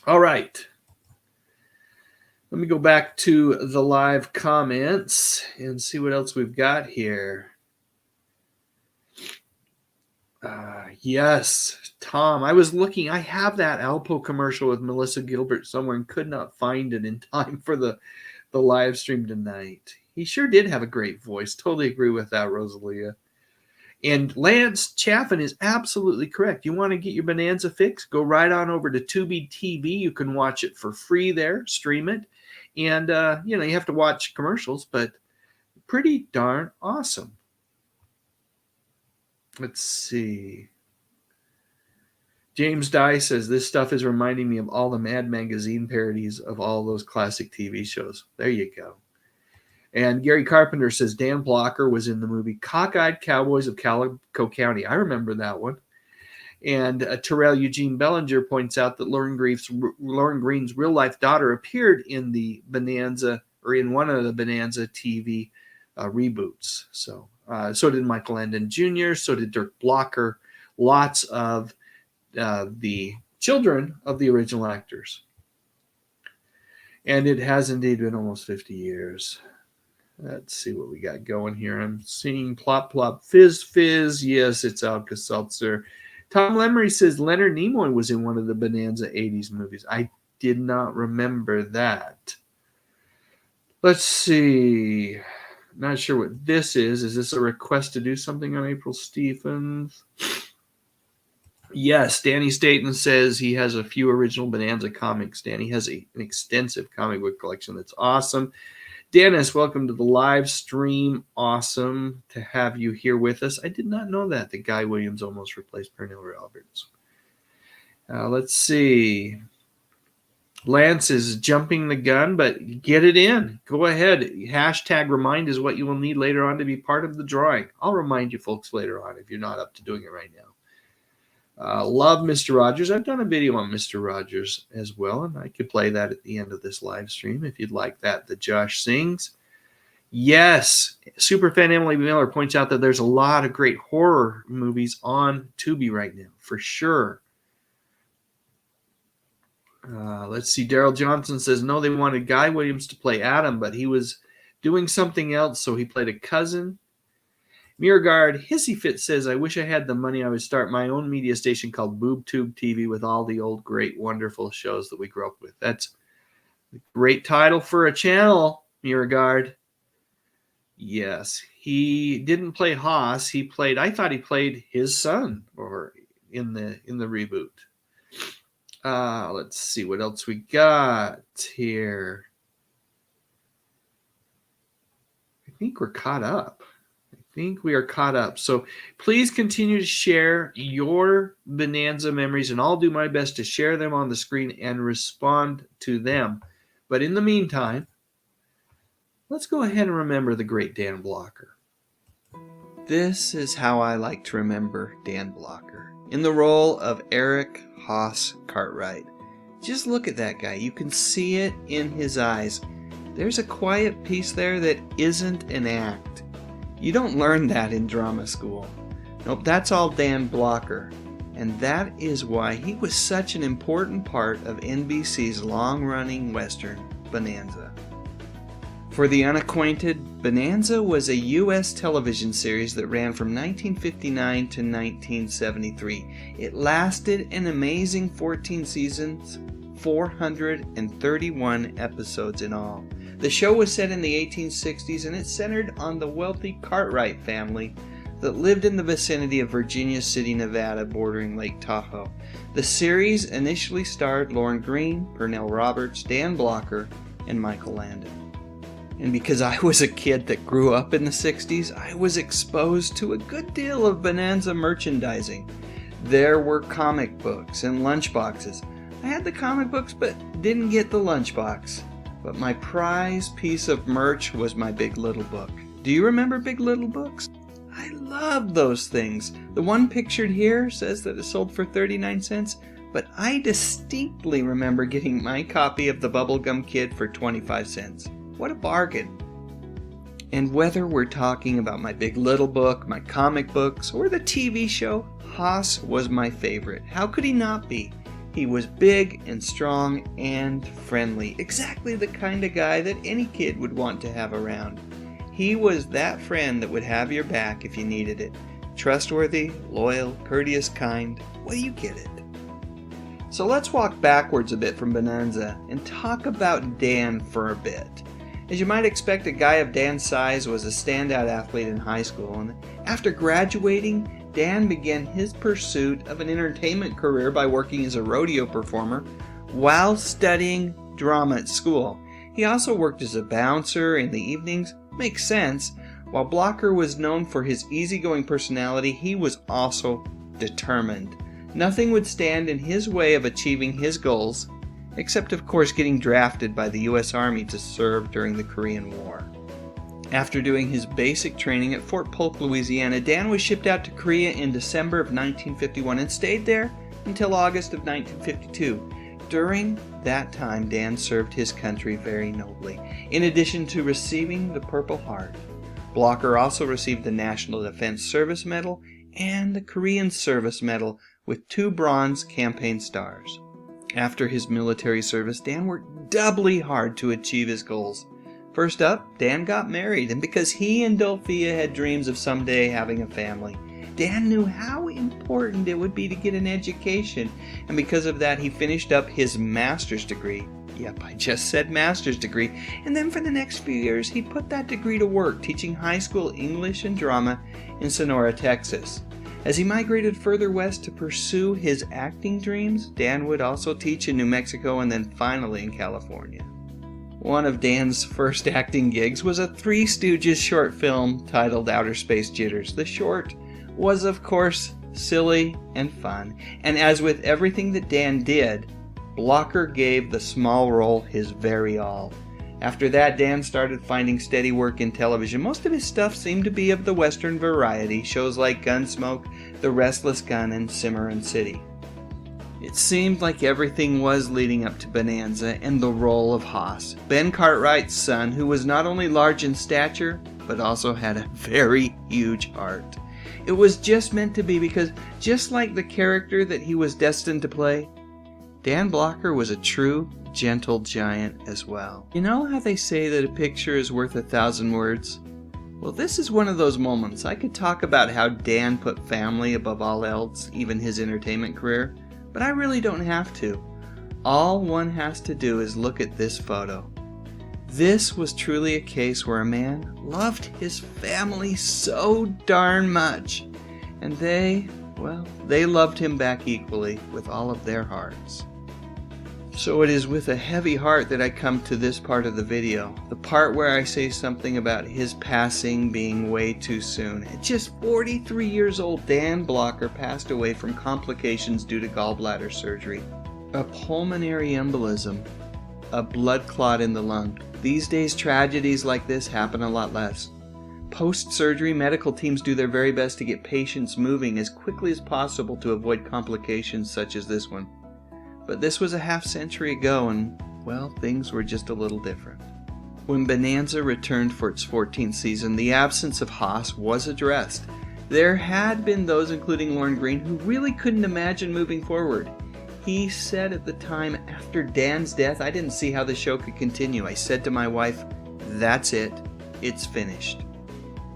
All right. Let me go back to the live comments and see what else we've got here. Yes, Tom, I was looking. I have that Alpo commercial with Melissa Gilbert somewhere and could not find it in time for the live stream tonight. He sure did have a great voice. Totally agree with that, Rosalia. And Lance Chaffin is absolutely correct. You want to get your Bonanza fix? Go right on over to Tubi TV. You can watch it for free there, stream it. And, you have to watch commercials, but pretty darn awesome. Let's see. James Dye says, this stuff is reminding me of all the Mad Magazine parodies of all those classic TV shows. There you go. And Gary Carpenter says, Dan Blocker was in the movie Cockeyed Cowboys of Calico County. I remember that one. And Terrell Eugene Bellinger points out that Lauren Green's real-life daughter appeared in the Bonanza, or in one of the Bonanza TV reboots. So did Michael Landon Jr., so did Dirk Blocker. Lots of the children of the original actors. And it has indeed been almost 50 years. Let's see what we got going here. I'm seeing Plop Plop Fizz Fizz. Yes, it's Alka-Seltzer. Tom Lemery says Leonard Nimoy was in one of the Bonanza 80s movies. I did not remember that. Let's see. Not sure what this is. Is this a request to do something on April Stephens? Yes, Danny Staten says he has a few original Bonanza comics. Danny has an extensive comic book collection that's awesome. Dennis, welcome to the live stream. Awesome to have you here with us. I did not know that Guy Williams almost replaced Pernell Roberts. Let's see. Lance is jumping the gun, but get it in. Go ahead. Hashtag remind is what you will need later on to be part of the drawing. I'll remind you folks later on if you're not up to doing it right now. Love Mr. Rogers. I've done a video on Mr. Rogers as well, and I could play that at the end of this live stream if you'd like that Josh sings. Yes, superfan Emily Miller points out that there's a lot of great horror movies on Tubi right now, for sure. Let's see. Daryl Johnson says, no, they wanted Guy Williams to play Adam, but he was doing something else, so he played a cousin. Mirgard Hissyfit says, I wish I had the money. I would start my own media station called BoobTube TV with all the old, great, wonderful shows that we grew up with. That's a great title for a channel, Mirgard. Yes, he didn't play Haas. I thought he played his son or in the reboot. Let's see what else we got here. I think we're caught up. We are caught up. So please continue to share your Bonanza memories, and I'll do my best to share them on the screen and respond to them. But in the meantime, let's go ahead and remember the great Dan Blocker. This is how I like to remember Dan Blocker, in the role of Eric Haas Cartwright. Just look at that guy. You can see it in his eyes. There's a quiet peace there that isn't an act. You don't learn that in drama school. Nope, that's all Dan Blocker. And that is why he was such an important part of NBC's long-running Western, Bonanza. For the unacquainted, Bonanza was a U.S. television series that ran from 1959 to 1973. It lasted an amazing 14 seasons, 431 episodes in all. The show was set in the 1860s, and it centered on the wealthy Cartwright family that lived in the vicinity of Virginia City, Nevada, bordering Lake Tahoe. The series initially starred Lauren Green, Pernell Roberts, Dan Blocker, and Michael Landon. And because I was a kid that grew up in the 60s, I was exposed to a good deal of Bonanza merchandising. There were comic books and lunchboxes. I had the comic books but didn't get the lunchbox. But my prize piece of merch was my Big Little Book. Do you remember Big Little Books? I loved those things. The one pictured here says that it sold for 39 cents, but I distinctly remember getting my copy of The Bubblegum Kid for 25 cents. What a bargain. And whether we're talking about my Big Little Book, my comic books, or the TV show, Haas was my favorite. How could he not be? He was big and strong and friendly. Exactly the kind of guy that any kid would want to have around. He was that friend that would have your back if you needed it. Trustworthy, loyal, courteous, kind. Well, you get it. So let's walk backwards a bit from Bonanza and talk about Dan for a bit. As you might expect, a guy of Dan's size was a standout athlete in high school, and after graduating, Dan began his pursuit of an entertainment career by working as a rodeo performer while studying drama at school. He also worked as a bouncer in the evenings. Makes sense. While Blocker was known for his easygoing personality, he was also determined. Nothing would stand in his way of achieving his goals, except of course getting drafted by the U.S. Army to serve during the Korean War. After doing his basic training at Fort Polk, Louisiana, Dan was shipped out to Korea in December of 1951 and stayed there until August of 1952. During that time, Dan served his country very nobly. In addition to receiving the Purple Heart, Blocker also received the National Defense Service Medal and the Korean Service Medal with 2 bronze campaign stars. After his military service, Dan worked doubly hard to achieve his goals. First up, Dan got married, and because he and Dulphia had dreams of someday having a family, Dan knew how important it would be to get an education, and because of that, he finished up his master's degree. Yep, I just said master's degree. And then for the next few years, he put that degree to work, teaching high school English and drama in Sonora, Texas. As he migrated further west to pursue his acting dreams, Dan would also teach in New Mexico and then finally in California. One of Dan's first acting gigs was a Three Stooges short film titled Outer Space Jitters. The short was, of course, silly and fun, and as with everything that Dan did, Blocker gave the small role his very all. After that, Dan started finding steady work in television. Most of his stuff seemed to be of the Western variety, shows like Gunsmoke, The Restless Gun, and Cimarron City. It seemed like everything was leading up to Bonanza and the role of Hoss, Ben Cartwright's son, who was not only large in stature, but also had a very huge heart. It was just meant to be, because just like the character that he was destined to play, Dan Blocker was a true, gentle giant as well. You know how they say that a picture is worth 1,000 words? Well, this is one of those moments. I could talk about how Dan put family above all else, even his entertainment career, but I really don't have to. All one has to do is look at this photo. This was truly a case where a man loved his family so darn much, and they loved him back equally with all of their hearts. So it is with a heavy heart that I come to this part of the video, the part where I say something about his passing being way too soon. At just 43 years old, Dan Blocker passed away from complications due to gallbladder surgery. A pulmonary embolism, a blood clot in the lung. These days, tragedies like this happen a lot less. Post-surgery, medical teams do their very best to get patients moving as quickly as possible to avoid complications such as this one. But this was a half-century ago, and, well, things were just a little different. When Bonanza returned for its 14th season, the absence of Hoss was addressed. There had been those, including Lorne Greene, who really couldn't imagine moving forward. He said at the time, after Dan's death, I didn't see how the show could continue. I said to my wife, that's it. It's finished.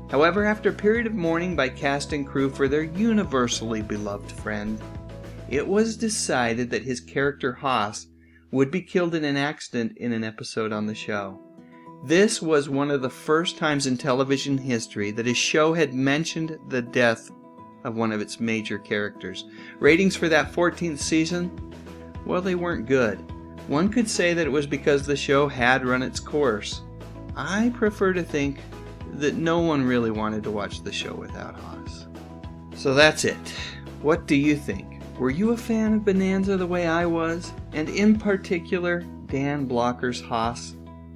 However, after a period of mourning by cast and crew for their universally beloved friend, it was decided that his character Hoss would be killed in an accident in an episode on the show. This was one of the first times in television history that a show had mentioned the death of one of its major characters. Ratings for that 14th season? Well, they weren't good. One could say that it was because the show had run its course. I prefer to think that no one really wanted to watch the show without Hoss. So that's it. What do you think? Were you a fan of Bonanza the way I was? And in particular, Dan Blocker's Hoss?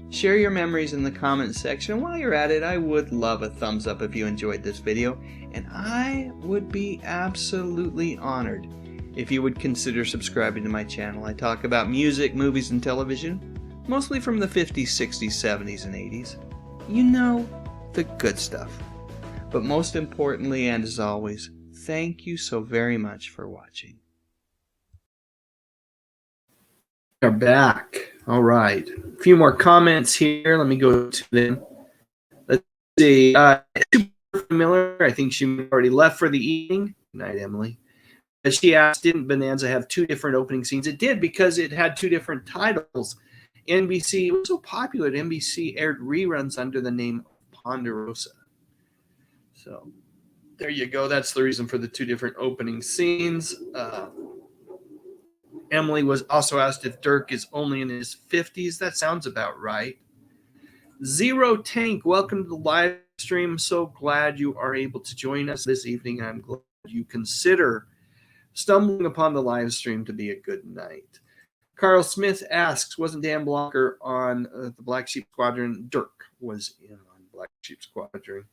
Share your memories in the comments section. While you're at it, I would love a thumbs up if you enjoyed this video, and I would be absolutely honored if you would consider subscribing to my channel. I talk about music, movies, and television, mostly from the 50s, 60s, 70s, and 80s. You know, the good stuff. But most importantly, and as always, thank you so very much for watching. We are back. All right. A few more comments here. Let me go to them. Let's see. Miller, I think she already left for the evening. Good night, Emily. As she asked, didn't Bonanza have two different opening scenes? It did, because it had two different titles. NBC, it was so popular that NBC aired reruns under the name Ponderosa. So there you go. That's the reason for the two different opening scenes. Emily was also asked if Dirk is only in his 50s. That sounds about right. Zero Tank, welcome to the live stream. So glad you are able to join us this evening. I'm glad you consider stumbling upon the live stream to be a good night. Carl Smith asks, wasn't Dan Blocker on the Black Sheep Squadron? Dirk was in on Black Sheep Squadron.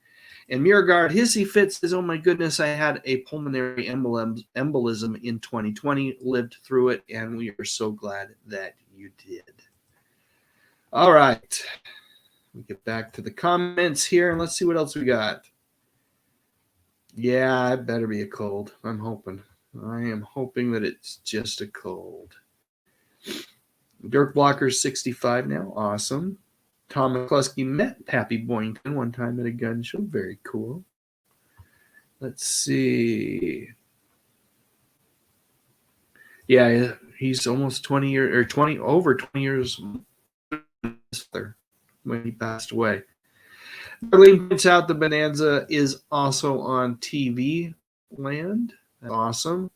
And Miragard Hissy Fitz says, oh my goodness, I had a pulmonary embolism in 2020, lived through it, and we are so glad that you did. All right. We get back to the comments here, and let's see what else we got. Yeah, it better be a cold. I'm hoping. I am hoping that it's just a cold. Dirk Blocker's 65 now. Awesome. Tom McCluskey met Pappy Boynton one time at a gun show. Very cool. Let's see. Yeah, he's almost 20 years, or over 20 years when he passed away. Darlene points out the Bonanza is also on TV land. Awesome.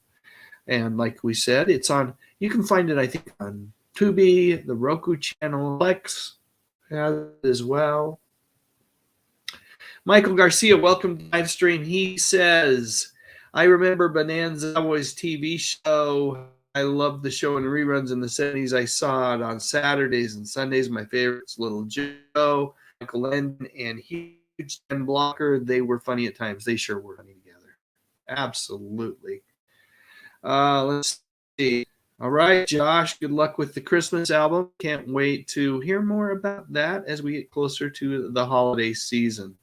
And like we said, it's on, you can find it, I think, on Tubi, the Roku channel, Plex has it as well. Michael Garcia, welcome to live stream. He says, I remember Bonanza was TV show I love the show in reruns in the 70s. I saw it on Saturdays and Sundays. My favorites, Little Joe, Michael Landon, and Huge and Blocker. They were funny at times. They sure were funny together. Absolutely. Let's see. All right, Josh, good luck with the Christmas album. Can't wait to hear more about that as we get closer to the holiday season.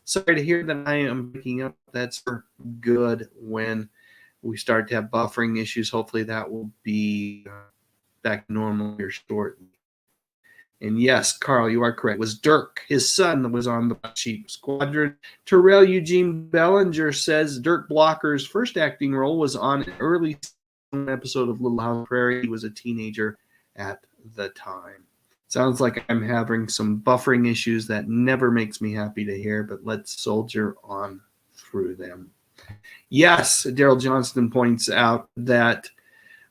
Sorry to hear that I am breaking up. That's for good when we start to have buffering issues. Hopefully that will be back to normal here shortly. And yes, Carl, you are correct. It was Dirk, his son, that was on the Sheep Squadron. Terrell Eugene Bellinger says Dirk Blocker's first acting role was on an early episode of Little House on the Prairie. He was a teenager at the time. Sounds like I'm having some buffering issues. That never makes me happy to hear, but let's soldier on through them. Yes, Daryl Johnston points out that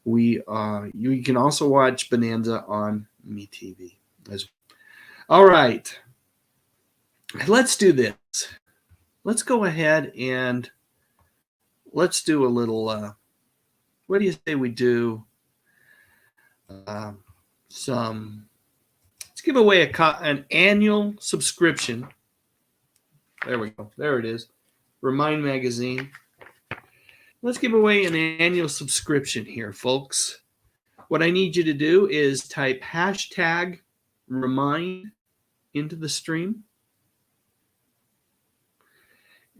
you can also watch Bonanza on MeTV. All right, let's do this. Let's go ahead and let's do a little. What do you say we do? Let's give away an annual subscription. There we go. There it is. Remind Magazine. Let's give away an annual subscription here, folks. What I need you to do is type hashtag Remind into the stream.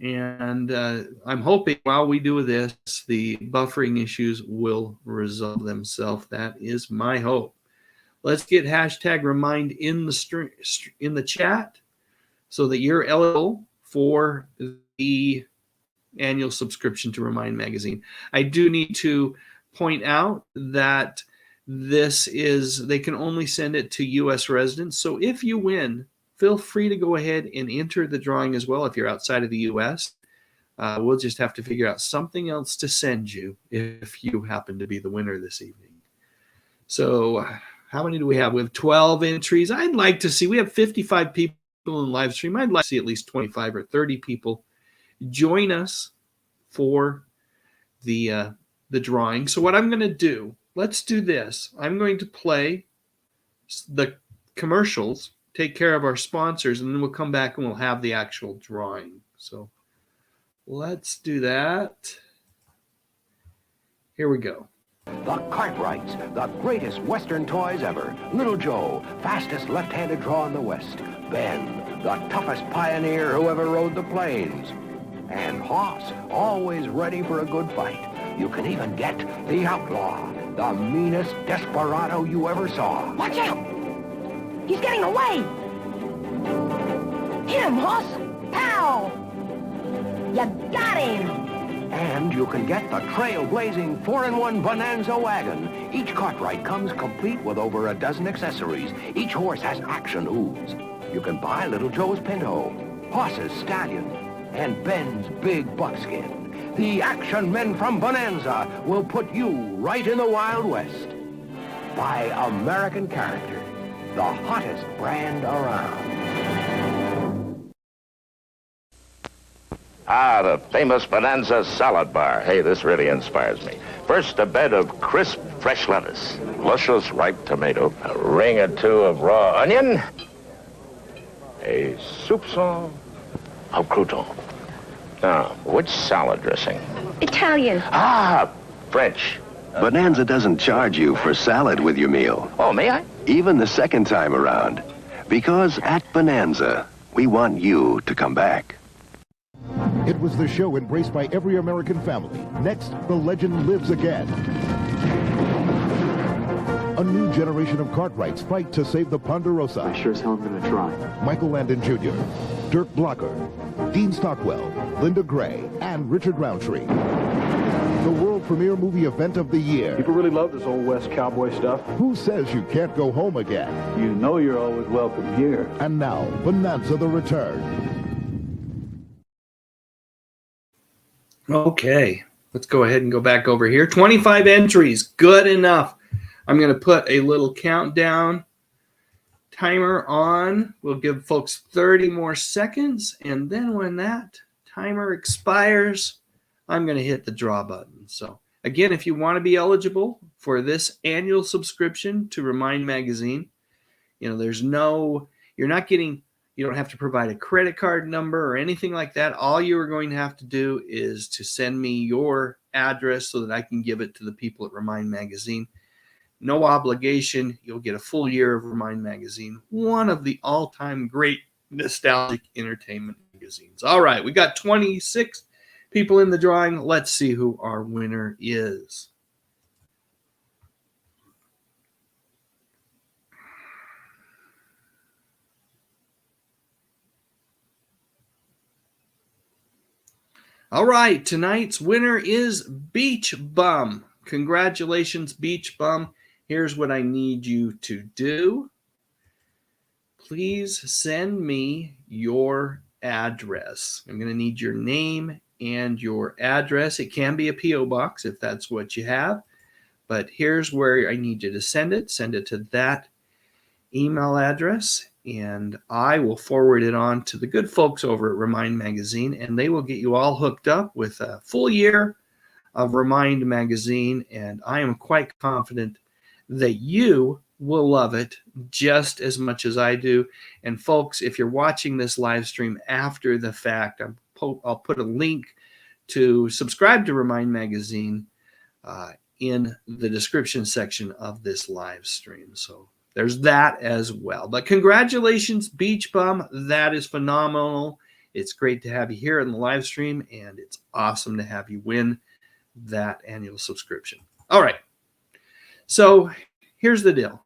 And I'm hoping while we do this, the buffering issues will resolve themselves. That is my hope. Let's get hashtag Remind in the chat so that you're eligible for the annual subscription to Remind Magazine. I do need to point out that they can only send it to U.S. residents. So if you win, feel free to go ahead and enter the drawing as well if you're outside of the U.S. We'll just have to figure out something else to send you if you happen to be the winner this evening. So how many do we have? We have 12 entries. I'd like to see, we have 55 people in live stream. I'd like to see at least 25 or 30 people join us for the drawing. So what I'm going to do, let's do this. I'm going to play the commercials, take care of our sponsors, and then we'll come back and we'll have the actual drawing. So let's do that. Here we go. The Cartwrights, the greatest Western toys ever. Little Joe, fastest left-handed draw in the West. Ben, the toughest pioneer who ever rode the plains. And Hoss, always ready for a good fight. You can even get the Outlaw, the meanest desperado you ever saw. Watch out! He's getting away! Hit him, Hoss! Pow! You got him! And you can get the trailblazing 4-in-1 Bonanza wagon. Each Cartwright comes complete with over a dozen accessories. Each horse has action hooves. You can buy Little Joe's Pinto, Hoss's Stallion, and Ben's Big Buckskin. The action men from Bonanza will put you right in the Wild West. By American character, the hottest brand around. Ah, the famous Bonanza salad bar. Hey, this really inspires me. First, a bed of crisp, fresh lettuce, luscious ripe tomato, a ring or two of raw onion, a soupçon of crouton. Now, which salad dressing? Italian. Ah, French. Bonanza doesn't charge you for salad with your meal. Oh, may I? Even the second time around. Because at Bonanza, we want you to come back. It was the show embraced by every American family. Next, the legend lives again. A new generation of Cartwrights fight to save the Ponderosa. I sure as hell am going to try. Michael Landon Jr., Dirk Blocker, Dean Stockwell, Linda Gray, and Richard Roundtree. The world premiere movie event of the year. People really love this old West cowboy stuff. Who says you can't go home again? You know you're always welcome here. And now, Bonanza the Return. Okay, let's go ahead and go back over here. 25 entries, good enough. I'm going to put a little countdown timer on. We'll give folks 30 more seconds, and then when that timer expires, I'm going to hit the draw button. So Again, if you want to be eligible for this annual subscription to Remind Magazine, there's no, you're not getting, you don't have to provide a credit card number or anything like that. All you are going to have to do is to send me your address so that I can give it to the people at Remind Magazine. No obligation. You'll get a full year of Remind Magazine, one of the all-time great nostalgic entertainment magazines. All right, we got 26 people in the drawing. Let's see who our winner is. All right, tonight's winner is Beach Bum. Congratulations, Beach Bum. Here's what I need you to do. Please send me your address. I'm going to need your name and your address. It can be a P.O. box if that's what you have. But here's where I need you to send it. Send it to that email address, and I will forward it on to the good folks over at Remind Magazine, and they will get you all hooked up with a full year of Remind Magazine, and I am quite confident that you will love it just as much as I do. And folks, if you're watching this live stream after the fact, I'll put a link to subscribe to Remind Magazine in the description section of this live stream. So there's that as well. But congratulations, Beach Bum. That is phenomenal. It's great to have you here in the live stream, and it's awesome to have you win that annual subscription. All right. So here's the deal.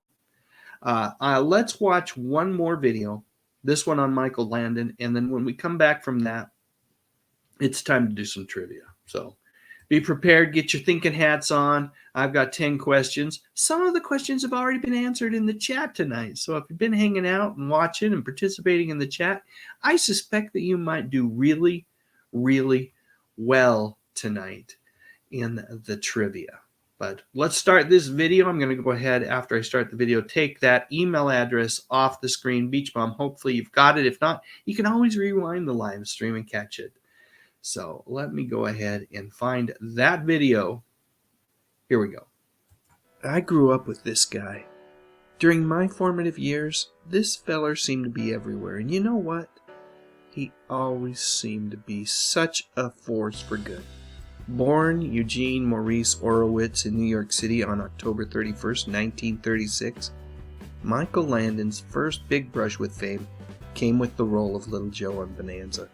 Let's watch one more video, this one on Michael Landon, and then when we come back from that, it's time to do some trivia. So be prepared, get your thinking hats on. I've got 10 questions. Some of the questions have already been answered in the chat tonight. So if you've been hanging out and watching and participating in the chat, I suspect that you might do really, really well tonight in the trivia. But let's start this video. I'm going to go ahead, after I start the video, take that email address off the screen, Beach Bum. Hopefully you've got it. If not, you can always rewind the live stream and catch it. So let me go ahead and find that video. Here we go. I grew up with this guy. During my formative years, this feller seemed to be everywhere. And you know what? He always seemed to be such a force for good. Born Eugene Maurice Orowitz in New York City on October 31st, 1936, Michael Landon's first big brush with fame came with the role of Little Joe on Bonanza.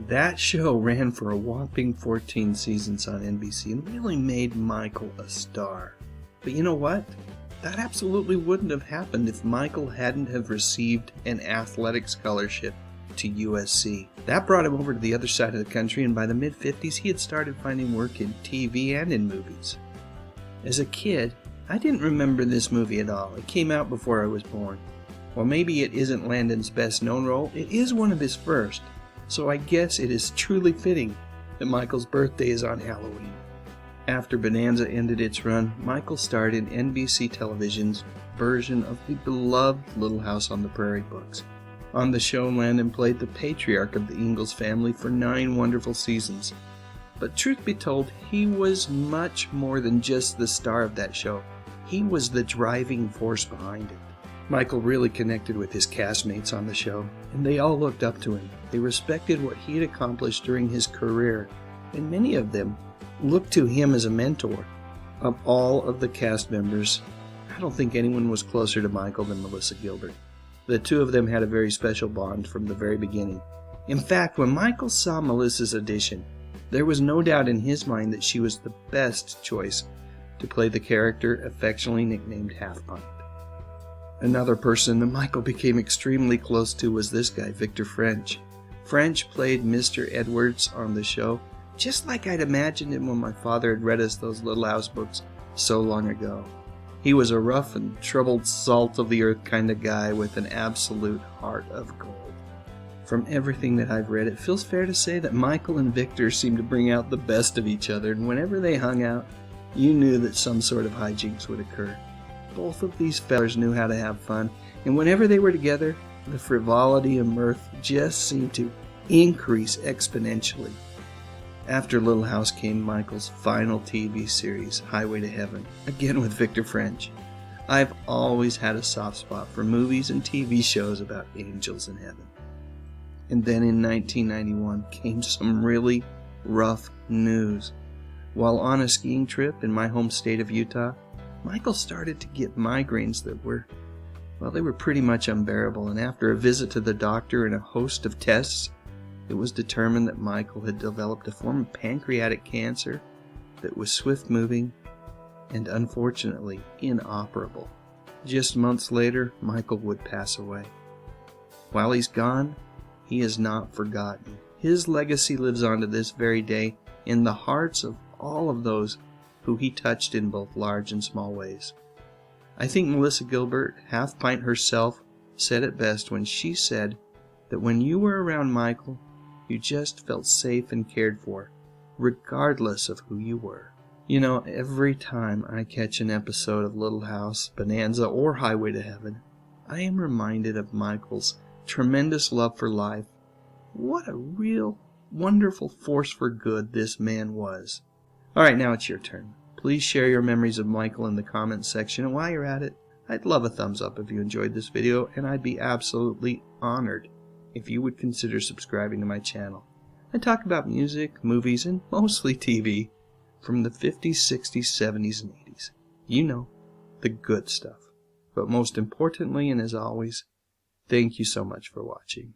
That show ran for a whopping 14 seasons on NBC and really made Michael a star. But you know what? That absolutely wouldn't have happened if Michael hadn't have received an athletic scholarship to USC. That brought him over to the other side of the country, and by the mid-50s he had started finding work in TV and in movies. As a kid, I didn't remember this movie at all. It came out before I was born. While maybe it isn't Landon's best known role, it is one of his first. So I guess it is truly fitting that Michael's birthday is on Halloween. After Bonanza ended its run, Michael starred in NBC Television's version of the beloved Little House on the Prairie books. On the show, Landon played the patriarch of the Ingalls family for 9 wonderful seasons. But truth be told, he was much more than just the star of that show. He was the driving force behind it. Michael really connected with his castmates on the show, and they all looked up to him. They respected what he had accomplished during his career, and many of them looked to him as a mentor. Of all of the cast members, I don't think anyone was closer to Michael than Melissa Gilbert. The two of them had a very special bond from the very beginning. In fact, when Michael saw Melissa's audition, there was no doubt in his mind that she was the best choice to play the character affectionately nicknamed Half Pint. Another person that Michael became extremely close to was this guy, Victor French. French played Mr. Edwards on the show, just like I'd imagined him when my father had read us those Little House books so long ago. He was a rough and troubled, salt-of-the-earth kind of guy with an absolute heart of gold. From everything that I've read, it feels fair to say that Michael and Victor seemed to bring out the best of each other, and whenever they hung out, you knew that some sort of hijinks would occur. Both of these fellers knew how to have fun, and whenever they were together, the frivolity and mirth just seemed to increase exponentially. After Little House came Michael's final TV series, Highway to Heaven, again with Victor French. I've always had a soft spot for movies and TV shows about angels in heaven. And then in 1991 came some really rough news. While on a skiing trip in my home state of Utah, Michael started to get migraines that were pretty much unbearable. And after a visit to the doctor and a host of tests, it was determined that Michael had developed a form of pancreatic cancer that was swift-moving and unfortunately inoperable. Just months later, Michael would pass away. While he's gone, he is not forgotten. His legacy lives on to this very day in the hearts of all of those who he touched in both large and small ways. I think Melissa Gilbert, Half Pint herself, said it best when she said that when you were around Michael, you just felt safe and cared for, regardless of who you were. You know, every time I catch an episode of Little House, Bonanza, or Highway to Heaven, I am reminded of Michael's tremendous love for life. What a real, wonderful force for good this man was. All right, now it's your turn. Please share your memories of Michael in the comments section, and while you're at it, I'd love a thumbs up if you enjoyed this video, and I'd be absolutely honored if you would consider subscribing to my channel. I talk about music, movies, and mostly TV from the 50s, 60s, 70s, and 80s. You know, the good stuff. But most importantly, and as always, thank you so much for watching.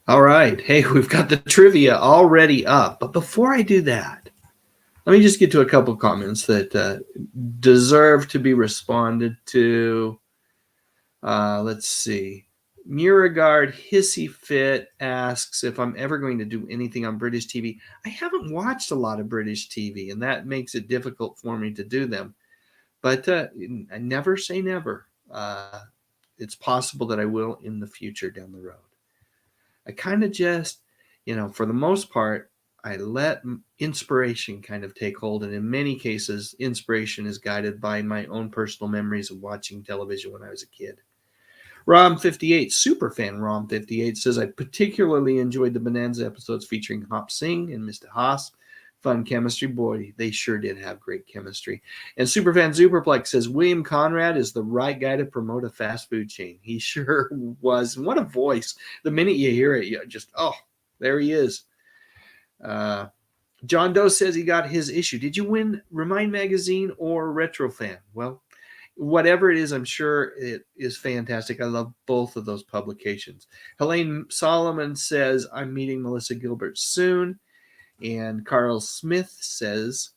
All right. Hey, we've got the trivia already up. But before I do that, let me just get to a couple comments that deserve to be responded to. Let's see. Muragard Hissy Fit asks if I'm ever going to do anything on British TV. I haven't watched a lot of British TV, and that makes it difficult for me to do them. But I never say never. It's possible that I will in the future down the road. I kind of just, for the most part, I let inspiration kind of take hold. And in many cases, inspiration is guided by my own personal memories of watching television when I was a kid. Rom58, superfan Rom58, says, I particularly enjoyed the Bonanza episodes featuring Hop Singh and Mr. Haas. Fun chemistry. Boy, they sure did have great chemistry. And superfan Superplex says, William Conrad is the right guy to promote a fast food chain. He sure was. What a voice. The minute you hear it, you just, oh, there he is. John Doe says he got his issue. Did you win Remind Magazine or Retro Fan? Well, whatever it is, I'm sure it is fantastic. I love both of those publications. Helene Solomon says, I'm meeting Melissa Gilbert soon. And Carl Smith says,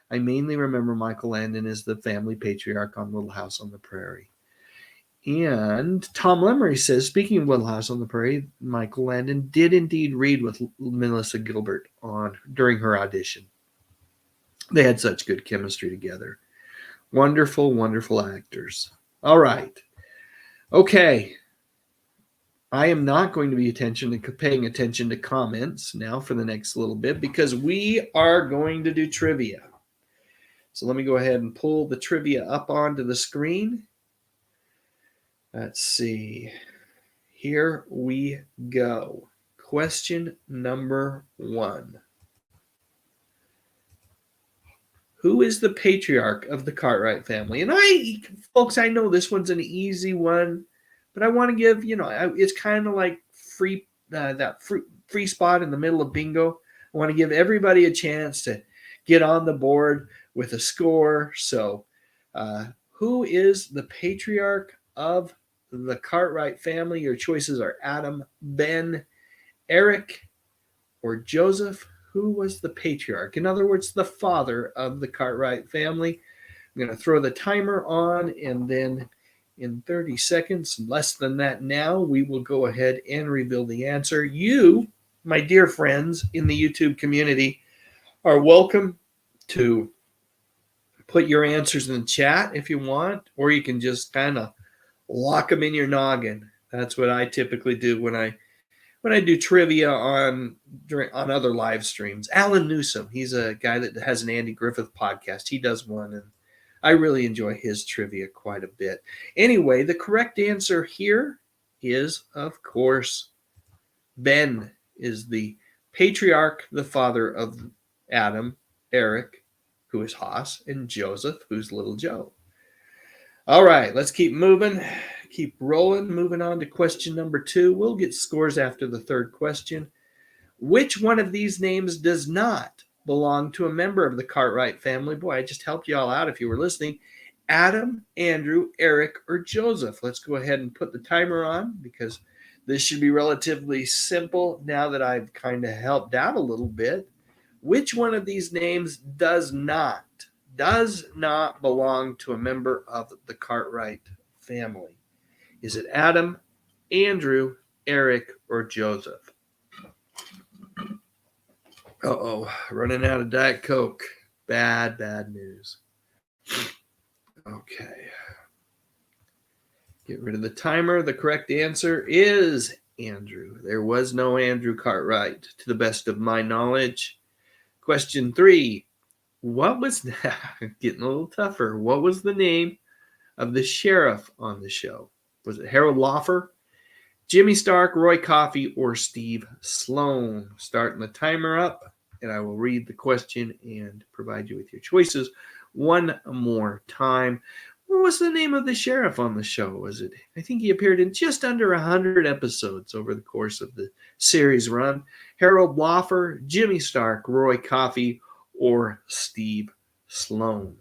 I mainly remember Michael Landon as the family patriarch on Little House on the Prairie. And Tom Lemery says, speaking of Little House on the Prairie, Michael Landon did indeed read with Melissa Gilbert during her audition. They had such good chemistry together. Wonderful, wonderful actors. All right. Okay. I am not going to be paying attention to comments now for the next little bit because we are going to do trivia. So let me go ahead and pull the trivia up onto the screen. Let's see. Here we go. Question number 1. Who is the patriarch of the Cartwright family? And folks, I know this one's an easy one, but I want to give, it's kind of like free spot in the middle of bingo. I want to give everybody a chance to get on the board with a score. So, who is the patriarch of the Cartwright family? Your choices are Adam, Ben, Eric, or Joseph. Who was the patriarch? In other words, the father of the Cartwright family. I'm going to throw the timer on, and then in 30 seconds, less than that now, we will go ahead and reveal the answer. You, my dear friends in the YouTube community, are welcome to put your answers in the chat if you want, or you can just kind of lock them in your noggin. That's what I typically do when I do trivia on other live streams. Alan Newsom, he's a guy that has an Andy Griffith podcast. He does one, and I really enjoy his trivia quite a bit. Anyway, the correct answer here is, of course, Ben. is the patriarch, the father of Adam, Eric, who is Haas, and Joseph, who's little Joe. All right, let's keep moving. Keep rolling. Moving on to question number 2. We'll get scores after the third question. Which one of these names does not belong to a member of the Cartwright family? Boy, I just helped you all out if you were listening. Adam, Andrew, Eric, or Joseph? Let's go ahead and put the timer on because this should be relatively simple now that I've kind of helped out a little bit. Which one of these names does not belong to a member of the Cartwright family? Is it Adam, Andrew, Eric, or Joseph? Uh-oh, running out of Diet Coke. Bad news. Okay. Get rid of the timer. The correct answer is Andrew. There was no Andrew Cartwright, to the best of my knowledge. Question 3. What was getting a little tougher? What was the name of the sheriff on the show? Was it Harold Loffer, Jimmy Stark, Roy Coffey, or Steve Sloan? Starting the timer up, and I will read the question and provide you with your choices one more time. What was the name of the sheriff on the show? Was it? I think he appeared in just under 100 episodes over the course of the series run. Harold Loffer, Jimmy Stark, Roy Coffey, or Steve Sloan?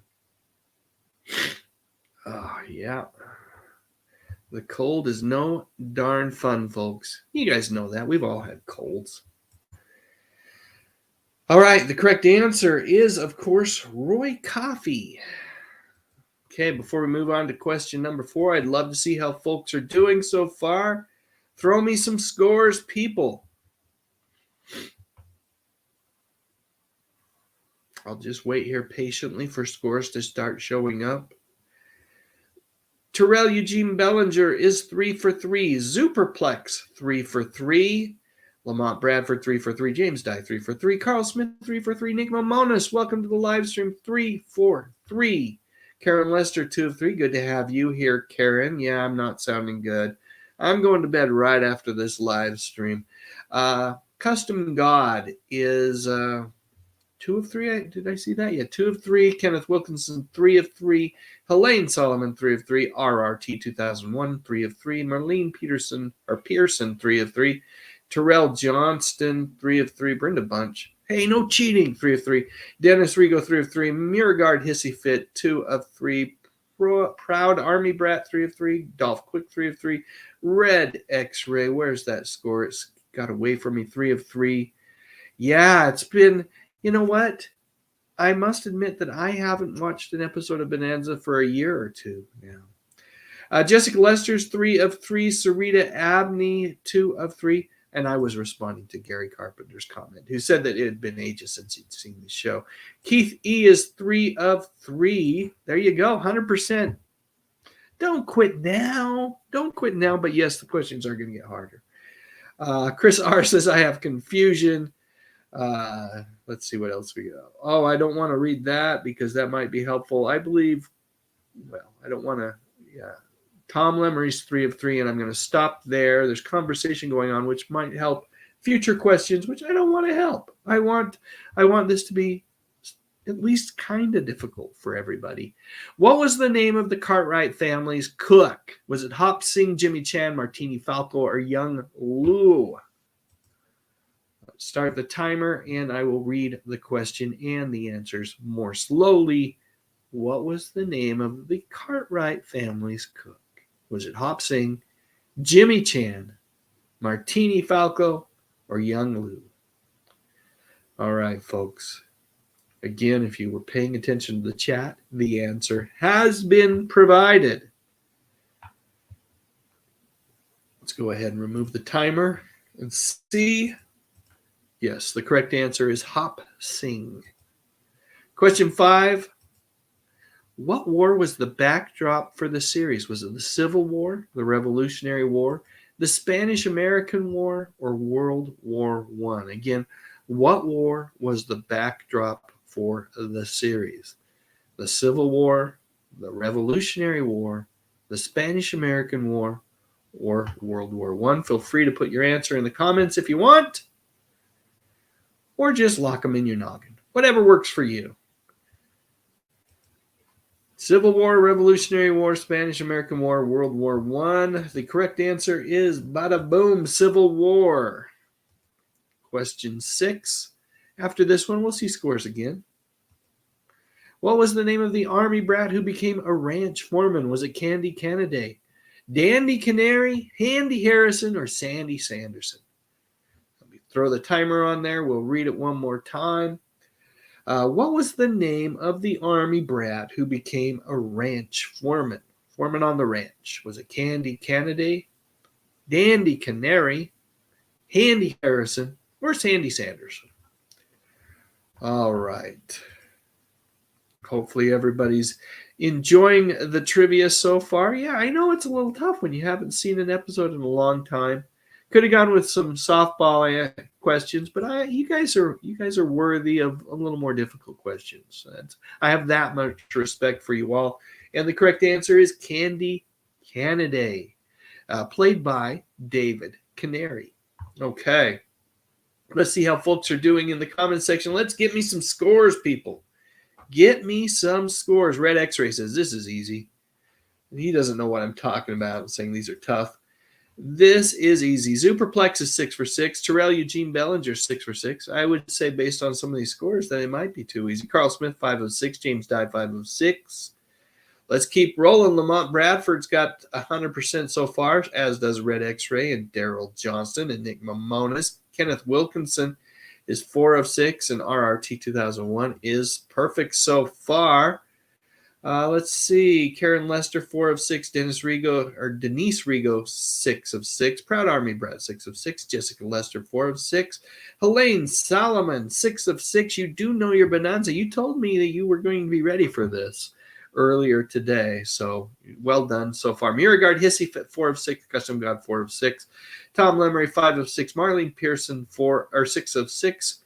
Oh, yeah. The cold is no darn fun, folks. You guys know that. We've all had colds. All right, the correct answer is, of course, Roy Coffey. Okay, before we move on to question number 4, I'd love to see how folks are doing so far. Throw me some scores, people. I'll just wait here patiently for scores to start showing up. Terrell Eugene Bellinger is 3 for 3. Superplex, 3 for 3. Lamont Bradford, 3 for 3. James Dye, 3 for 3. Carl Smith, 3 for 3. Nick Momonis, welcome to the live stream, 3 for 3. Karen Lester, 2 of 3. Good to have you here, Karen. Yeah, I'm not sounding good. I'm going to bed right after this live stream. Custom God is 2 of 3. Did I see that? Yeah, 2 of 3. Kenneth Wilkinson, 3 of 3. Helene Solomon, 3 of 3. RRT 2001, 3 of 3. Marlene Pearson, 3 of 3. Terrell Johnston, 3 of 3. Brenda Bunch, hey, no cheating, 3 of 3. Dennis Rigo, 3 of 3. Murgard Hissy Fit, 2 of 3. Proud Army Brat, 3 of 3. Dolph Quick, 3 of 3. Red X-Ray, where's that score? It's got away from me, 3 of 3. Yeah, it's been, you know what? I must admit that I haven't watched an episode of Bonanza for a year or two now. Jessica Lester's 3 of 3. Sarita Abney, 2 of 3. And I was responding to Gary Carpenter's comment, who said that it had been ages since he'd seen the show. Keith E. is 3 of 3. There you go, 100%. Don't quit now. Don't quit now. But yes, the questions are going to get harder. Chris R. says, I have confusion. Let's see what else we got. Oh, I don't want to read that because that might be helpful. I believe, well, I don't want to, yeah. Tom Lemery's 3 of 3, and I'm going to stop there. There's conversation going on, which might help future questions, which I don't want to help. I want this to be at least kind of difficult for everybody. What was the name of the Cartwright family's cook? Was it Hop Sing, Jimmy Chan, Martini Falco, or Young Lou? Let's start the timer, and I will read the question and the answers more slowly. What was the name of the Cartwright family's cook? Was it Hop Sing, Jimmy Chan, Martini Falco, or Young Lou? All right, folks. Again, if you were paying attention to the chat, the answer has been provided. Let's go ahead and remove the timer and see. Yes, the correct answer is Hop Sing. Question 5. What war was the backdrop for the series? Was it the Civil War, the Revolutionary War, the Spanish-American War, or World War I? Again, what war was the backdrop for the series? The Civil War, the Revolutionary War, the Spanish-American War, or World War I? Feel free to put your answer in the comments if you want. or just lock them in your noggin. Whatever works for you. Civil War, Revolutionary War, Spanish-American War, World War I. The correct answer is bada boom, Civil War. Question 6. After this one, we'll see scores again. What was the name of the Army brat who became a ranch foreman? Was it Candy Canaday, Dandy Canary, Handy Harrison, or Sandy Sanderson? Let me throw the timer on there. We'll read it one more time. What was the name of the Army brat who became a ranch foreman? Foreman on the ranch. Was it Candy Canaday, Dandy Canary, Handy Harrison, or Sandy Sanderson? All right. Hopefully everybody's enjoying the trivia so far. Yeah, I know it's a little tough when you haven't seen an episode in a long time. Could have gone with some softball questions, but you guys are worthy of a little more difficult questions. I have that much respect for you all. And the correct answer is Candy Canaday, played by David Canary. Okay. Let's see how folks are doing in the comment section. Let's get me some scores, people. Get me some scores. Red X-Ray says, this is easy. He doesn't know what I'm talking about, saying these are tough. This is easy. Superplex is 6 for 6. Terrell Eugene Bellinger, 6 for 6. I would say, based on some of these scores, that it might be too easy. Carl Smith, 5 of 6. James Dye, 5 of 6. Let's keep rolling. Lamont Bradford's got 100% so far, as does Red X-Ray and Daryl Johnston and Nick Mamonis. Kenneth Wilkinson is 4 of 6, and RRT 2001 is perfect so far. Let's see. Karen Lester, 4 of 6. Denise Rigo, 6 of 6. Proud Army Brat, 6 of 6. Jessica Lester, 4 of 6. Helene Solomon, 6 of 6. You do know your Bonanza. You told me that you were going to be ready for this earlier today, so well done so far. Muragard Hissy, 4 of 6. Custom God, 4 of 6. Tom Lemery, 5 of 6. Marlene Pearson, 6 of 6.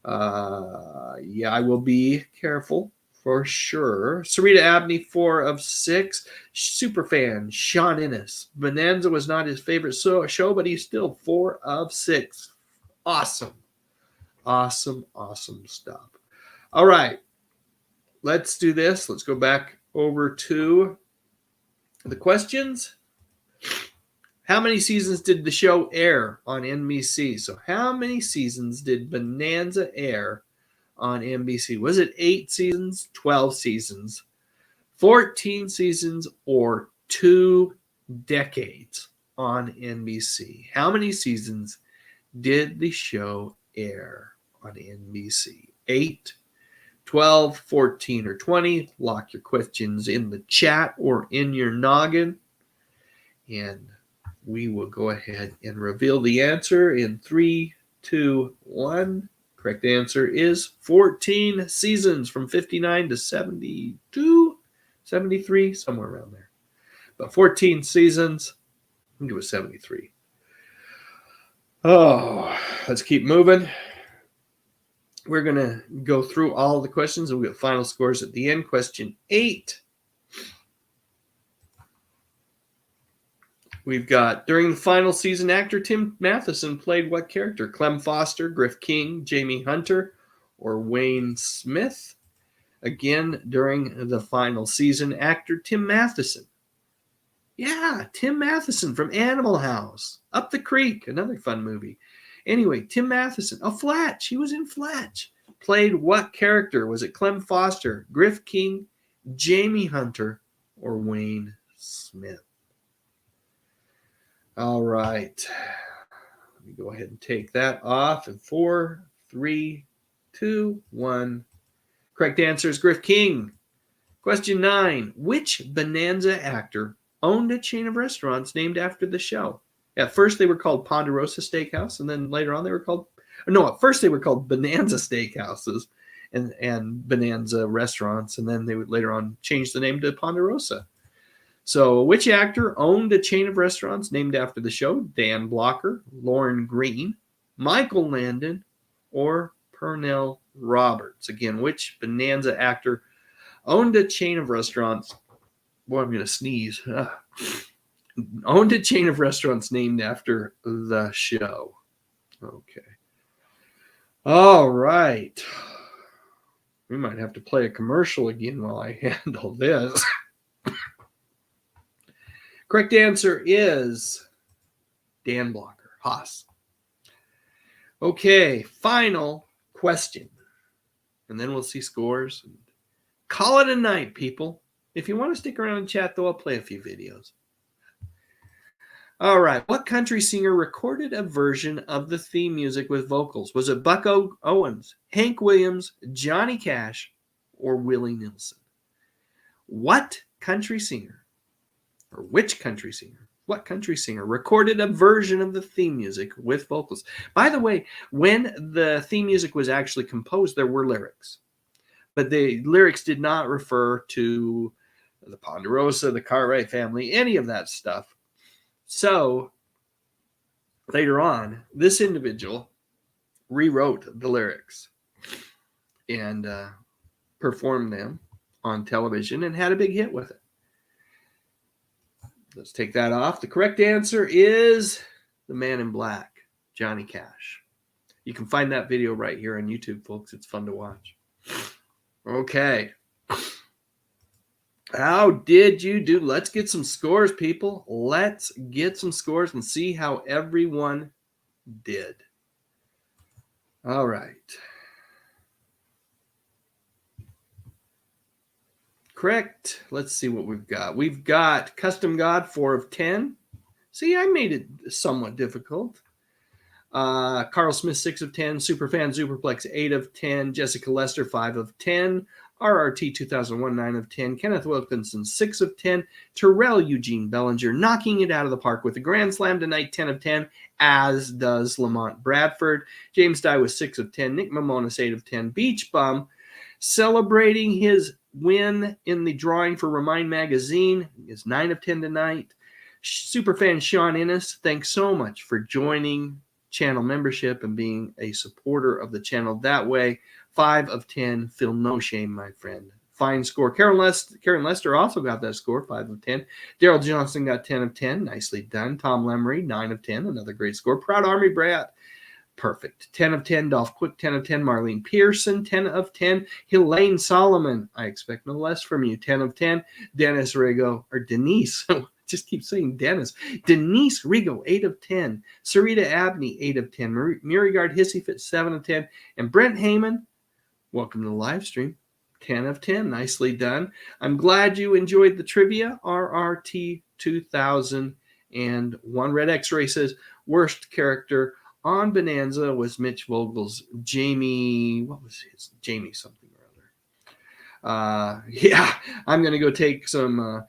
Yeah, I will be careful for sure. Sarita Abney, 4 of 6. Superfan Sean Innes. Bonanza was not his favorite show, but he's still 4 of 6. Awesome. Awesome stuff. All right. Let's do this. Let's go back over to the questions. How many seasons did the show air on NBC? So how many seasons did Bonanza air on NBC? Was it 8 seasons, 12 seasons, 14 seasons, or 2 decades on NBC? How many seasons did the show air on NBC? 8, 12, 14, or 20? Lock your questions in the chat or in your noggin. And we will go ahead and reveal the answer in 3, 2, 1. Correct answer is 14 seasons from 59 to 72, 73, somewhere around there. But 14 seasons, I think it was 73. Oh, let's keep moving. We're going to go through all the questions and we'll get final scores at the end. Question 8. We've got, during the final season, actor Tim Matheson played what character? Clem Foster, Griff King, Jamie Hunter, or Wayne Smith? Again, during the final season, actor Tim Matheson. Yeah, Tim Matheson from Animal House. Up the Creek, another fun movie. Anyway, Tim Matheson. Oh, Flatch. He was in Flatch. Played what character? Was it Clem Foster, Griff King, Jamie Hunter, or Wayne Smith? All right. Let me go ahead and take that off. And 4, 3, 2, 1. Correct answer is Griff King. Question 9. Which Bonanza actor owned a chain of restaurants named after the show? At first they were called Ponderosa Steakhouse, and then later on they were called, no, at first they were called Bonanza Steakhouses and Bonanza Restaurants, and then they would later on change the name to Ponderosa. So which actor owned a chain of restaurants named after the show? Dan Blocker, Lauren Green, Michael Landon, or Pernell Roberts? Again, which Bonanza actor owned a chain of restaurants? Boy, I'm going to sneeze. Owned a chain of restaurants named after the show. Okay. All right. We might have to play a commercial again while I handle this. Correct answer is Dan Blocker, Haas. Okay, final question. And then we'll see scores. Call it a night, people. If you want to stick around and chat, though, I'll play a few videos. All right. What country singer recorded a version of the theme music with vocals? Was it Buck Owens, Hank Williams, Johnny Cash, or Willie Nelson? What country singer, or which country singer, what country singer recorded a version of the theme music with vocals? By the way, when the theme music was actually composed, there were lyrics. But the lyrics did not refer to the Ponderosa, the Cartwright family, any of that stuff. So later on, this individual rewrote the lyrics and performed them on television and had a big hit with it. Let's take that off. The correct answer is the Man in Black, Johnny Cash. You can find that video right here on YouTube, folks. It's fun to watch. Okay. How did you do? Let's get some scores, people. Let's get some scores and see how everyone did. All right. Correct. Let's see what we've got. We've got Custom God, 4 of 10. See, I made it somewhat difficult. Carl Smith, 6 of 10. Superfan Superplex, 8 of 10. Jessica Lester, 5 of 10. RRT 2001, 9 of 10. Kenneth Wilkinson, 6 of 10. Terrell Eugene Bellinger knocking it out of the park with a grand slam tonight, 10 of 10, as does Lamont Bradford. James Dye was 6 of 10. Nick Mamonis, 8 of 10. Beach Bum celebrating his win in the drawing for Remind Magazine is 9 of 10 tonight. Superfan Sean Innes, thanks so much for joining channel membership and being a supporter of the channel that way. 5 of 10. Feel no shame, my friend. Fine score. Karen Lester also got that score, 5 of 10. Daryl Johnson got 10 of 10. Nicely done. Tom Lemery, 9 of 10. Another great score. Proud Army Brat, perfect. 10 of 10. Dolph Quick, 10 of 10. Marlene Pearson, 10 of 10. Helene Solomon, I expect no less from you, 10 of 10. Dennis Rigo, or Denise, just keep saying Dennis. Denise Rigo, 8 of 10. Sarita Abney, 8 of 10. Murigard Hissyfit, 7 of 10. And Brent Heyman, welcome to the live stream, 10 of 10. Nicely done. I'm glad you enjoyed the trivia. RRT 2001. Red X-Ray says, worst character on Bonanza was Mitch Vogel's Jamie, what was his? Jamie something or other. Yeah, I'm going to go take some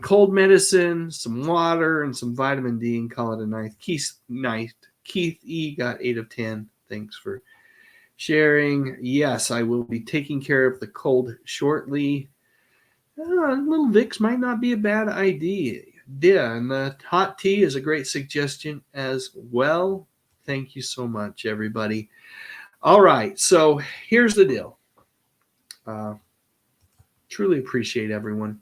cold medicine, some water, and some vitamin D and call it a night. Keith E got 8 of 10. Thanks for sharing. Yes, I will be taking care of the cold shortly. Little Vicks might not be a bad idea. Yeah, and the hot tea is a great suggestion as well. Thank you so much, everybody. All right, so here's the deal. Truly appreciate everyone.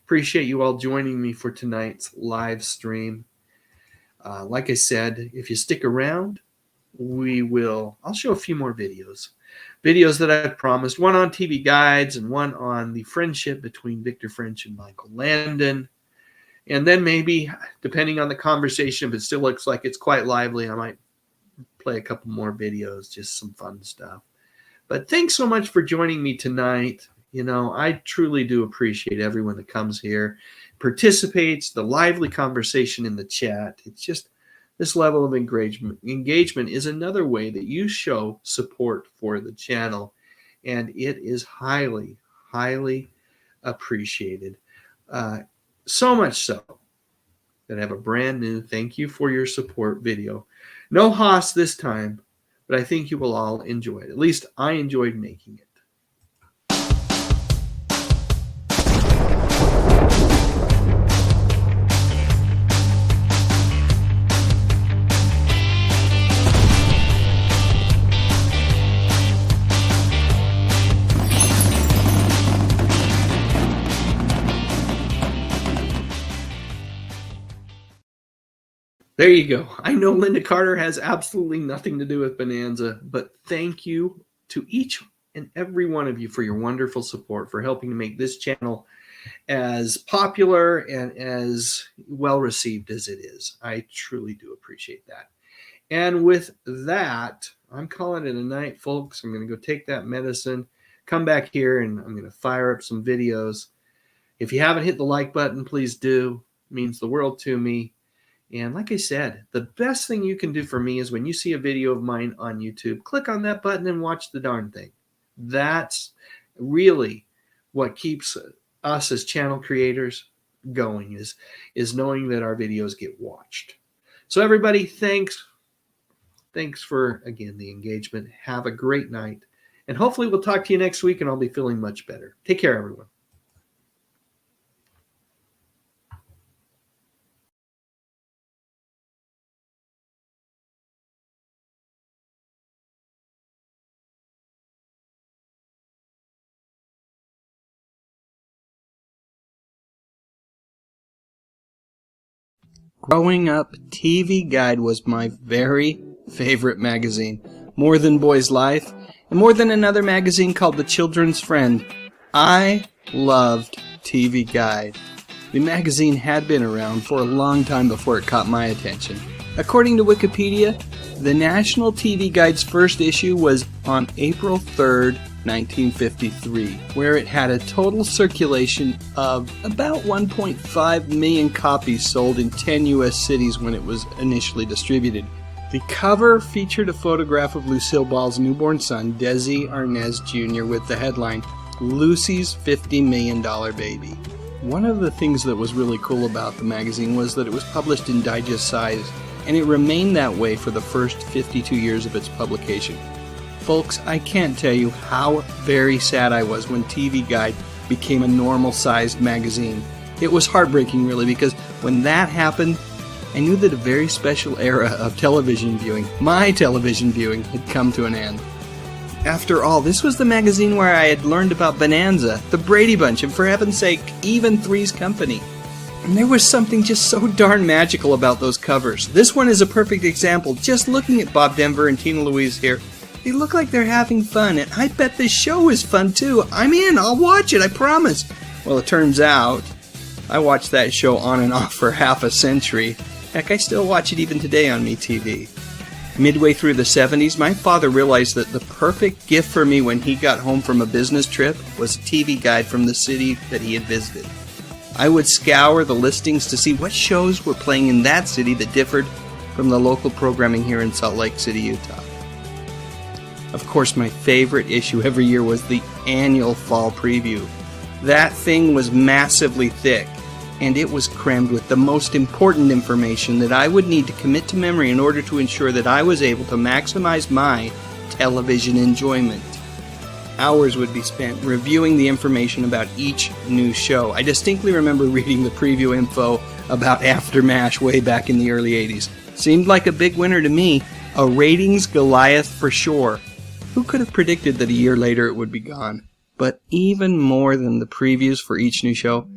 Appreciate you all joining me for tonight's live stream. Like I said, if you stick around, I'll show a few more videos that I've promised, one on TV guides and one on the friendship between Victor French and Michael Landon. And then maybe, depending on the conversation, if it still looks like it's quite lively, I might play a couple more videos, just some fun stuff. But thanks so much for joining me tonight. You know, I truly do appreciate everyone that comes here, participates, the lively conversation in the chat. It's just, this level of engagement is another way that you show support for the channel, and it is highly, highly appreciated. So much so that I have a brand new thank you for your support video. No Haas this time, but I think you will all enjoy it. At least I enjoyed making it. There you go. I know Linda Carter has absolutely nothing to do with Bonanza, but thank you to each and every one of you for your wonderful support, for helping to make this channel as popular and as well received as it is. I truly do appreciate that. And with that, I'm calling it a night, folks. I'm going to go take that medicine, come back here, and I'm going to fire up some videos. If you haven't hit the like button, please do. It means the world to me. And like I said, the best thing you can do for me is when you see a video of mine on YouTube, click on that button and watch the darn thing. That's really what keeps us as channel creators going, is knowing that our videos get watched. So everybody, thanks for, again, the engagement. Have a great night, and hopefully we'll talk to you next week and I'll be feeling much better. Take care, everyone. Growing up, TV Guide was my very favorite magazine. More than Boy's Life, and more than another magazine called The Children's Friend. I loved TV Guide. The magazine had been around for a long time before it caught my attention. According to Wikipedia, the National TV Guide's first issue was on April 3rd, 1953, where it had a total circulation of about 1.5 million copies sold in 10 U.S. cities when it was initially distributed. The cover featured a photograph of Lucille Ball's newborn son, Desi Arnaz Jr., with the headline, Lucy's $50 Million Baby. One of the things that was really cool about the magazine was that it was published in digest size, and it remained that way for the first 52 years of its publication. Folks, I can't tell you how very sad I was when TV Guide became a normal-sized magazine. It was heartbreaking, really, because when that happened, I knew that a very special era of television viewing, my television viewing, had come to an end. After all, this was the magazine where I had learned about Bonanza, the Brady Bunch, and for heaven's sake, even Three's Company. And there was something just so darn magical about those covers. This one is a perfect example. Just looking at Bob Denver and Tina Louise here, they look like they're having fun, and I bet this show is fun too. I'm in, I'll watch it, I promise. Well, it turns out, I watched that show on and off for half a century. Heck, I still watch it even today on MeTV. Midway through the 70s, my father realized that the perfect gift for me when he got home from a business trip was a TV guide from the city that he had visited. I would scour the listings to see what shows were playing in that city that differed from the local programming here in Salt Lake City, Utah. Of course, my favorite issue every year was the annual fall preview. That thing was massively thick, and it was crammed with the most important information that I would need to commit to memory in order to ensure that I was able to maximize my television enjoyment. Hours would be spent reviewing the information about each new show. I distinctly remember reading the preview info about After MASH way back in the early 80s. Seemed like a big winner to me, a ratings Goliath for sure. Who could have predicted that a year later it would be gone? But even more than the previews for each new show,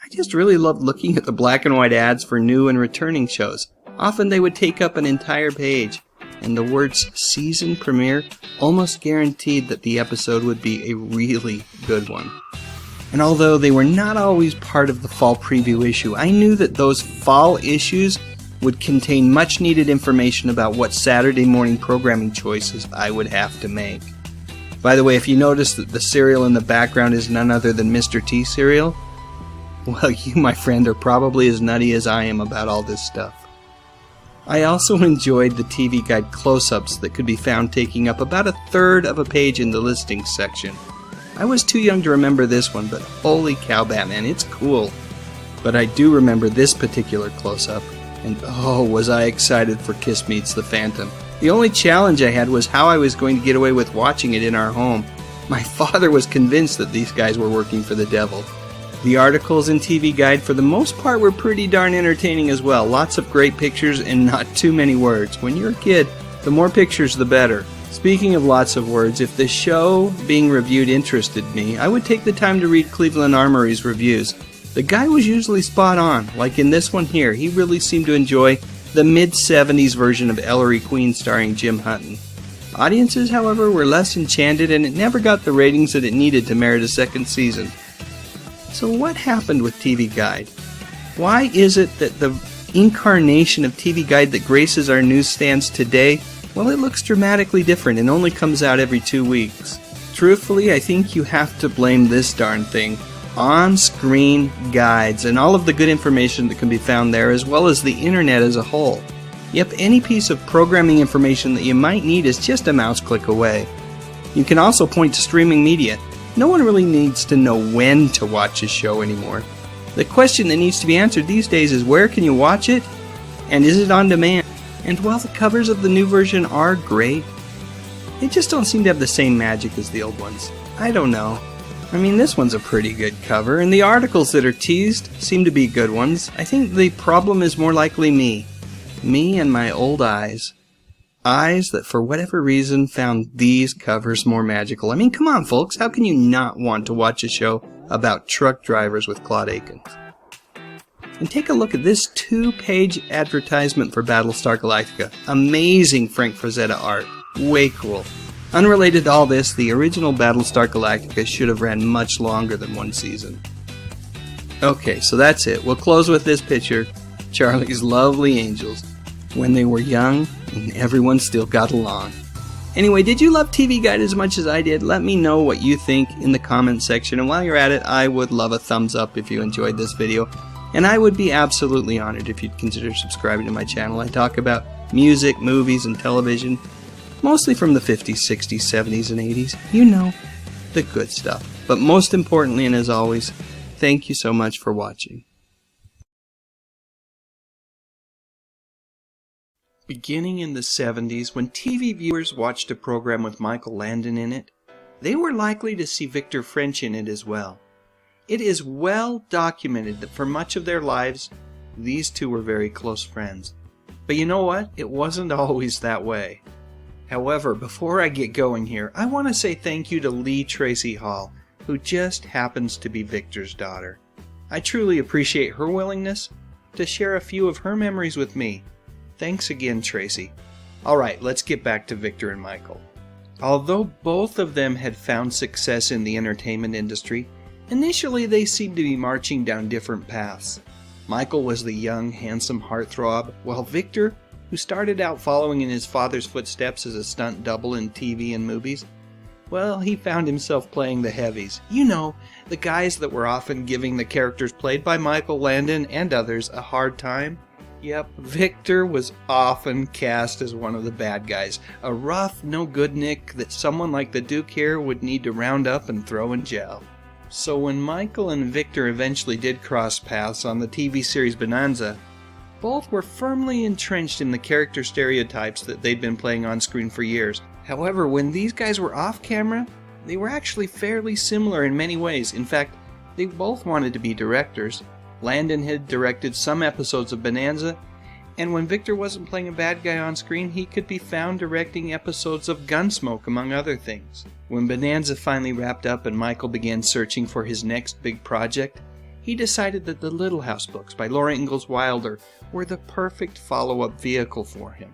I just really loved looking at the black and white ads for new and returning shows. Often they would take up an entire page, and the words season premiere almost guaranteed that the episode would be a really good one. And although they were not always part of the fall preview issue, I knew that those fall issues would contain much needed information about what Saturday morning programming choices I would have to make. By the way, if you notice that the cereal in the background is none other than Mr. T cereal, well, you, my friend, are probably as nutty as I am about all this stuff. I also enjoyed the TV Guide close-ups that could be found taking up about a third of a page in the listings section. I was too young to remember this one, but holy cow, Batman, it's cool. But I do remember this particular close-up, and oh, was I excited for Kiss Meets the Phantom. The only challenge I had was how I was going to get away with watching it in our home. My father was convinced that these guys were working for the devil. The articles in TV Guide for the most part were pretty darn entertaining as well. Lots of great pictures and not too many words. When you're a kid, the more pictures the better. Speaking of lots of words, if the show being reviewed interested me, I would take the time to read Cleveland Armory's reviews. The guy was usually spot on, like in this one here. He really seemed to enjoy the mid-70s version of Ellery Queen starring Jim Hutton. Audiences, however, were less enchanted, and it never got the ratings that it needed to merit a second season. So what happened with TV Guide? Why is it that the incarnation of TV Guide that graces our newsstands today, well, it looks dramatically different and only comes out every 2 weeks? Truthfully, I think you have to blame this darn thing. On-screen guides and all of the good information that can be found there, as well as the internet as a whole. Yep, any piece of programming information that you might need is just a mouse click away. You can also point to streaming media. No one really needs to know when to watch a show anymore. The question that needs to be answered these days is, where can you watch it? And is it on demand? And while the covers of the new version are great, they just don't seem to have the same magic as the old ones. I don't know. I mean, this one's a pretty good cover, and the articles that are teased seem to be good ones. I think the problem is more likely me. Me and my old eyes. Eyes that, for whatever reason, found these covers more magical. I mean, come on, folks. How can you not want to watch a show about truck drivers with Claude Akins? And take a look at this 2-page advertisement for Battlestar Galactica. Amazing Frank Frazetta art. Way cool. Unrelated to all this, the original Battlestar Galactica should have ran much longer than 1 season. Okay, so that's it. We'll close with this picture. Charlie's lovely angels. When they were young, and everyone still got along. Anyway, did you love TV Guide as much as I did? Let me know what you think in the comment section. And while you're at it, I would love a thumbs up if you enjoyed this video. And I would be absolutely honored if you'd consider subscribing to my channel. I talk about music, movies, and television. Mostly from the 50s, 60s, 70s, and 80s. You know, the good stuff. But most importantly, and as always, thank you so much for watching. Beginning in the 70s, when TV viewers watched a program with Michael Landon in it, they were likely to see Victor French in it as well. It is well documented that for much of their lives, these two were very close friends. But you know what? It wasn't always that way. However, before I get going here, I want to say thank you to Lee Tracy Hall, who just happens to be Victor's daughter. I truly appreciate her willingness to share a few of her memories with me. Thanks again, Tracy. Alright, let's get back to Victor and Michael. Although both of them had found success in the entertainment industry, initially they seemed to be marching down different paths. Michael was the young, handsome heartthrob, while Victor, who started out following in his father's footsteps as a stunt double in TV and movies, well, he found himself playing the heavies. You know, the guys that were often giving the characters played by Michael Landon and others a hard time. Yep, Victor was often cast as one of the bad guys, a rough, no-good-nick that someone like the Duke here would need to round up and throw in jail. So when Michael and Victor eventually did cross paths on the TV series Bonanza, both were firmly entrenched in the character stereotypes that they'd been playing on screen for years. However, when these guys were off camera, they were actually fairly similar in many ways. In fact, they both wanted to be directors. Landon had directed some episodes of Bonanza, and when Victor wasn't playing a bad guy on screen, he could be found directing episodes of Gunsmoke, among other things. When Bonanza finally wrapped up and Michael began searching for his next big project, he decided that the Little House books by Laura Ingalls Wilder were the perfect follow-up vehicle for him.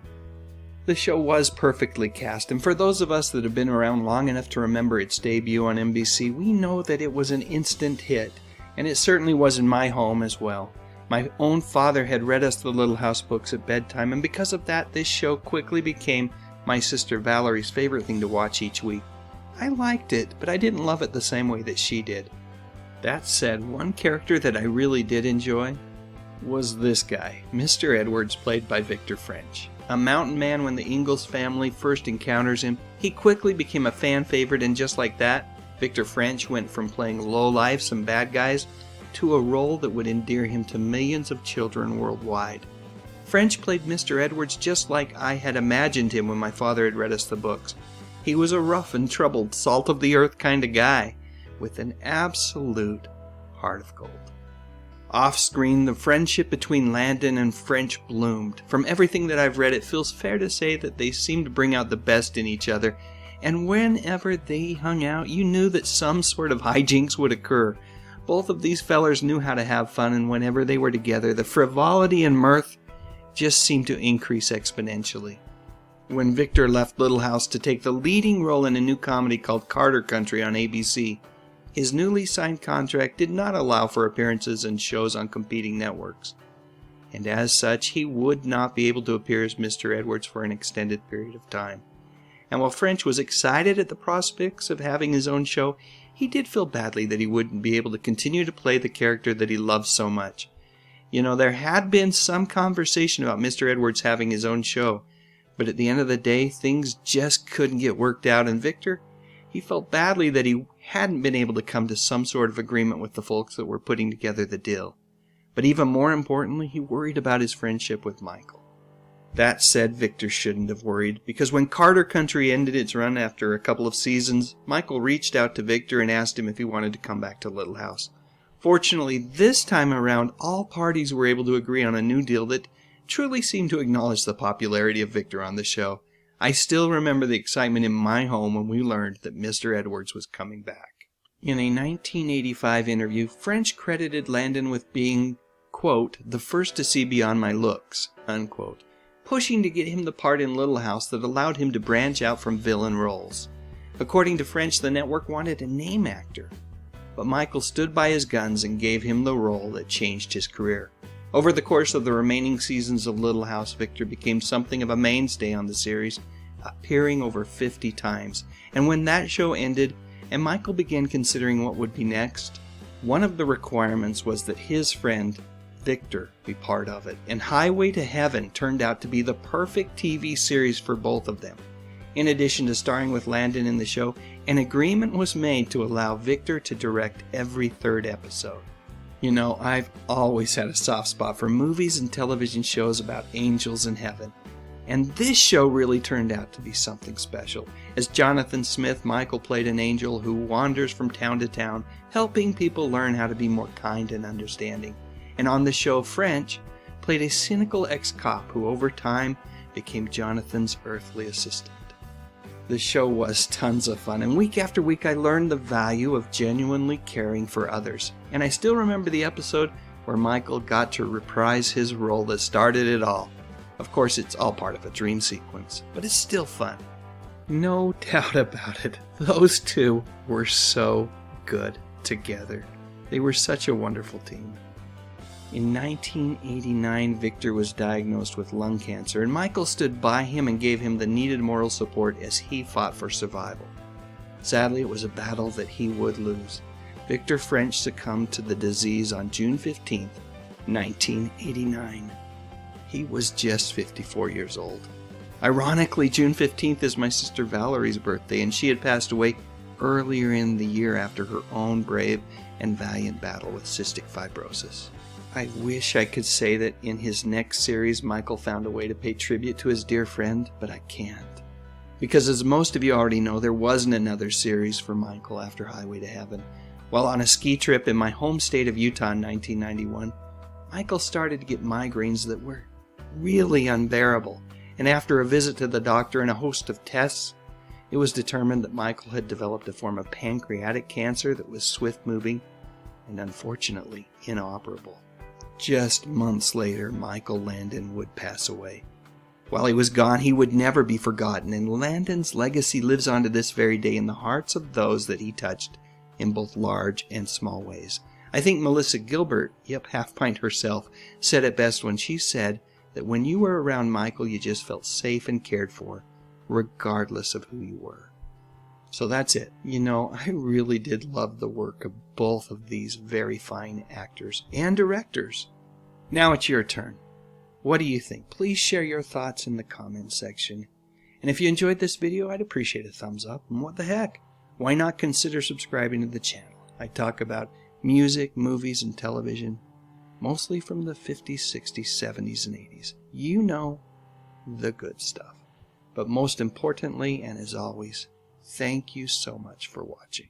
The show was perfectly cast, and for those of us that have been around long enough to remember its debut on NBC, we know that it was an instant hit, and it certainly was in my home as well. My own father had read us the Little House books at bedtime, and because of that, this show quickly became my sister Valerie's favorite thing to watch each week. I liked it, but I didn't love it the same way that she did. That said, one character that I really did enjoy was this guy, Mr. Edwards, played by Victor French. A mountain man when the Ingalls family first encounters him, he quickly became a fan favorite, and just like that, Victor French went from playing lowlifes and bad guys to a role that would endear him to millions of children worldwide. French played Mr. Edwards just like I had imagined him when my father had read us the books. He was a rough and troubled, salt-of-the-earth kind of guy, with an absolute heart of gold. Off-screen, the friendship between Landon and French bloomed. From everything that I've read, it feels fair to say that they seemed to bring out the best in each other, and whenever they hung out, you knew that some sort of hijinks would occur. Both of these fellers knew how to have fun, and whenever they were together, the frivolity and mirth just seemed to increase exponentially. When Victor left Little House to take the leading role in a new comedy called Carter Country on ABC, his newly signed contract did not allow for appearances in shows on competing networks, and as such he would not be able to appear as Mr. Edwards for an extended period of time. And while French was excited at the prospects of having his own show, he did feel badly that he wouldn't be able to continue to play the character that he loved so much. You know, there had been some conversation about Mr. Edwards having his own show, but at the end of the day, things just couldn't get worked out, and Victor, he felt badly that he hadn't been able to come to some sort of agreement with the folks that were putting together the deal. But even more importantly, he worried about his friendship with Michael. That said, Victor shouldn't have worried, because when Carter Country ended its run after a couple of seasons, Michael reached out to Victor and asked him if he wanted to come back to Little House. Fortunately, this time around, all parties were able to agree on a new deal that truly seemed to acknowledge the popularity of Victor on the show. I still remember the excitement in my home when we learned that Mr. Edwards was coming back. In a 1985 interview, French credited Landon with being, quote, the first to see beyond my looks, unquote, pushing to get him the part in Little House that allowed him to branch out from villain roles. According to French, the network wanted a name actor, but Michael stood by his guns and gave him the role that changed his career. Over the course of the remaining seasons of Little House, Victor became something of a mainstay on the series, appearing over 50 times. And when that show ended, and Michael began considering what would be next, one of the requirements was that his friend, Victor, be part of it. And Highway to Heaven turned out to be the perfect TV series for both of them. In addition to starring with Landon in the show, an agreement was made to allow Victor to direct every third episode. You know, I've always had a soft spot for movies and television shows about angels in heaven. And this show really turned out to be something special. As Jonathan Smith, Michael played an angel who wanders from town to town, helping people learn how to be more kind and understanding. And on the show, French played a cynical ex-cop who over time became Jonathan's earthly assistant. The show was tons of fun, and week after week I learned the value of genuinely caring for others. And I still remember the episode where Michael got to reprise his role that started it all. Of course, it's all part of a dream sequence, but it's still fun. No doubt about it, those two were so good together. They were such a wonderful team. In 1989, Victor was diagnosed with lung cancer, and Michael stood by him and gave him the needed moral support as he fought for survival. Sadly, it was a battle that he would lose. Victor French succumbed to the disease on June 15, 1989. He was just 54 years old. Ironically, June 15th is my sister Valerie's birthday, and she had passed away earlier in the year after her own brave and valiant battle with cystic fibrosis. I wish I could say that in his next series, Michael found a way to pay tribute to his dear friend, but I can't. Because as most of you already know, there wasn't another series for Michael after Highway to Heaven. While on a ski trip in my home state of Utah in 1991, Michael started to get migraines that were really unbearable. And after a visit to the doctor and a host of tests, it was determined that Michael had developed a form of pancreatic cancer that was swift-moving and unfortunately inoperable. Just months later, Michael Landon would pass away. While he was gone, he would never be forgotten, and Landon's legacy lives on to this very day in the hearts of those that he touched in both large and small ways. I think Melissa Gilbert, yep, Half Pint herself, said it best when she said that when you were around Michael, you just felt safe and cared for, regardless of who you were. So that's it. You know, I really did love the work of both of these very fine actors and directors. Now it's your turn. What do you think? Please share your thoughts in the comments section. And if you enjoyed this video, I'd appreciate a thumbs up. And what the heck? Why not consider subscribing to the channel? I talk about music, movies, and television, mostly from the 50s, 60s, 70s, and 80s. You know, the good stuff. But most importantly, and as always, thank you so much for watching.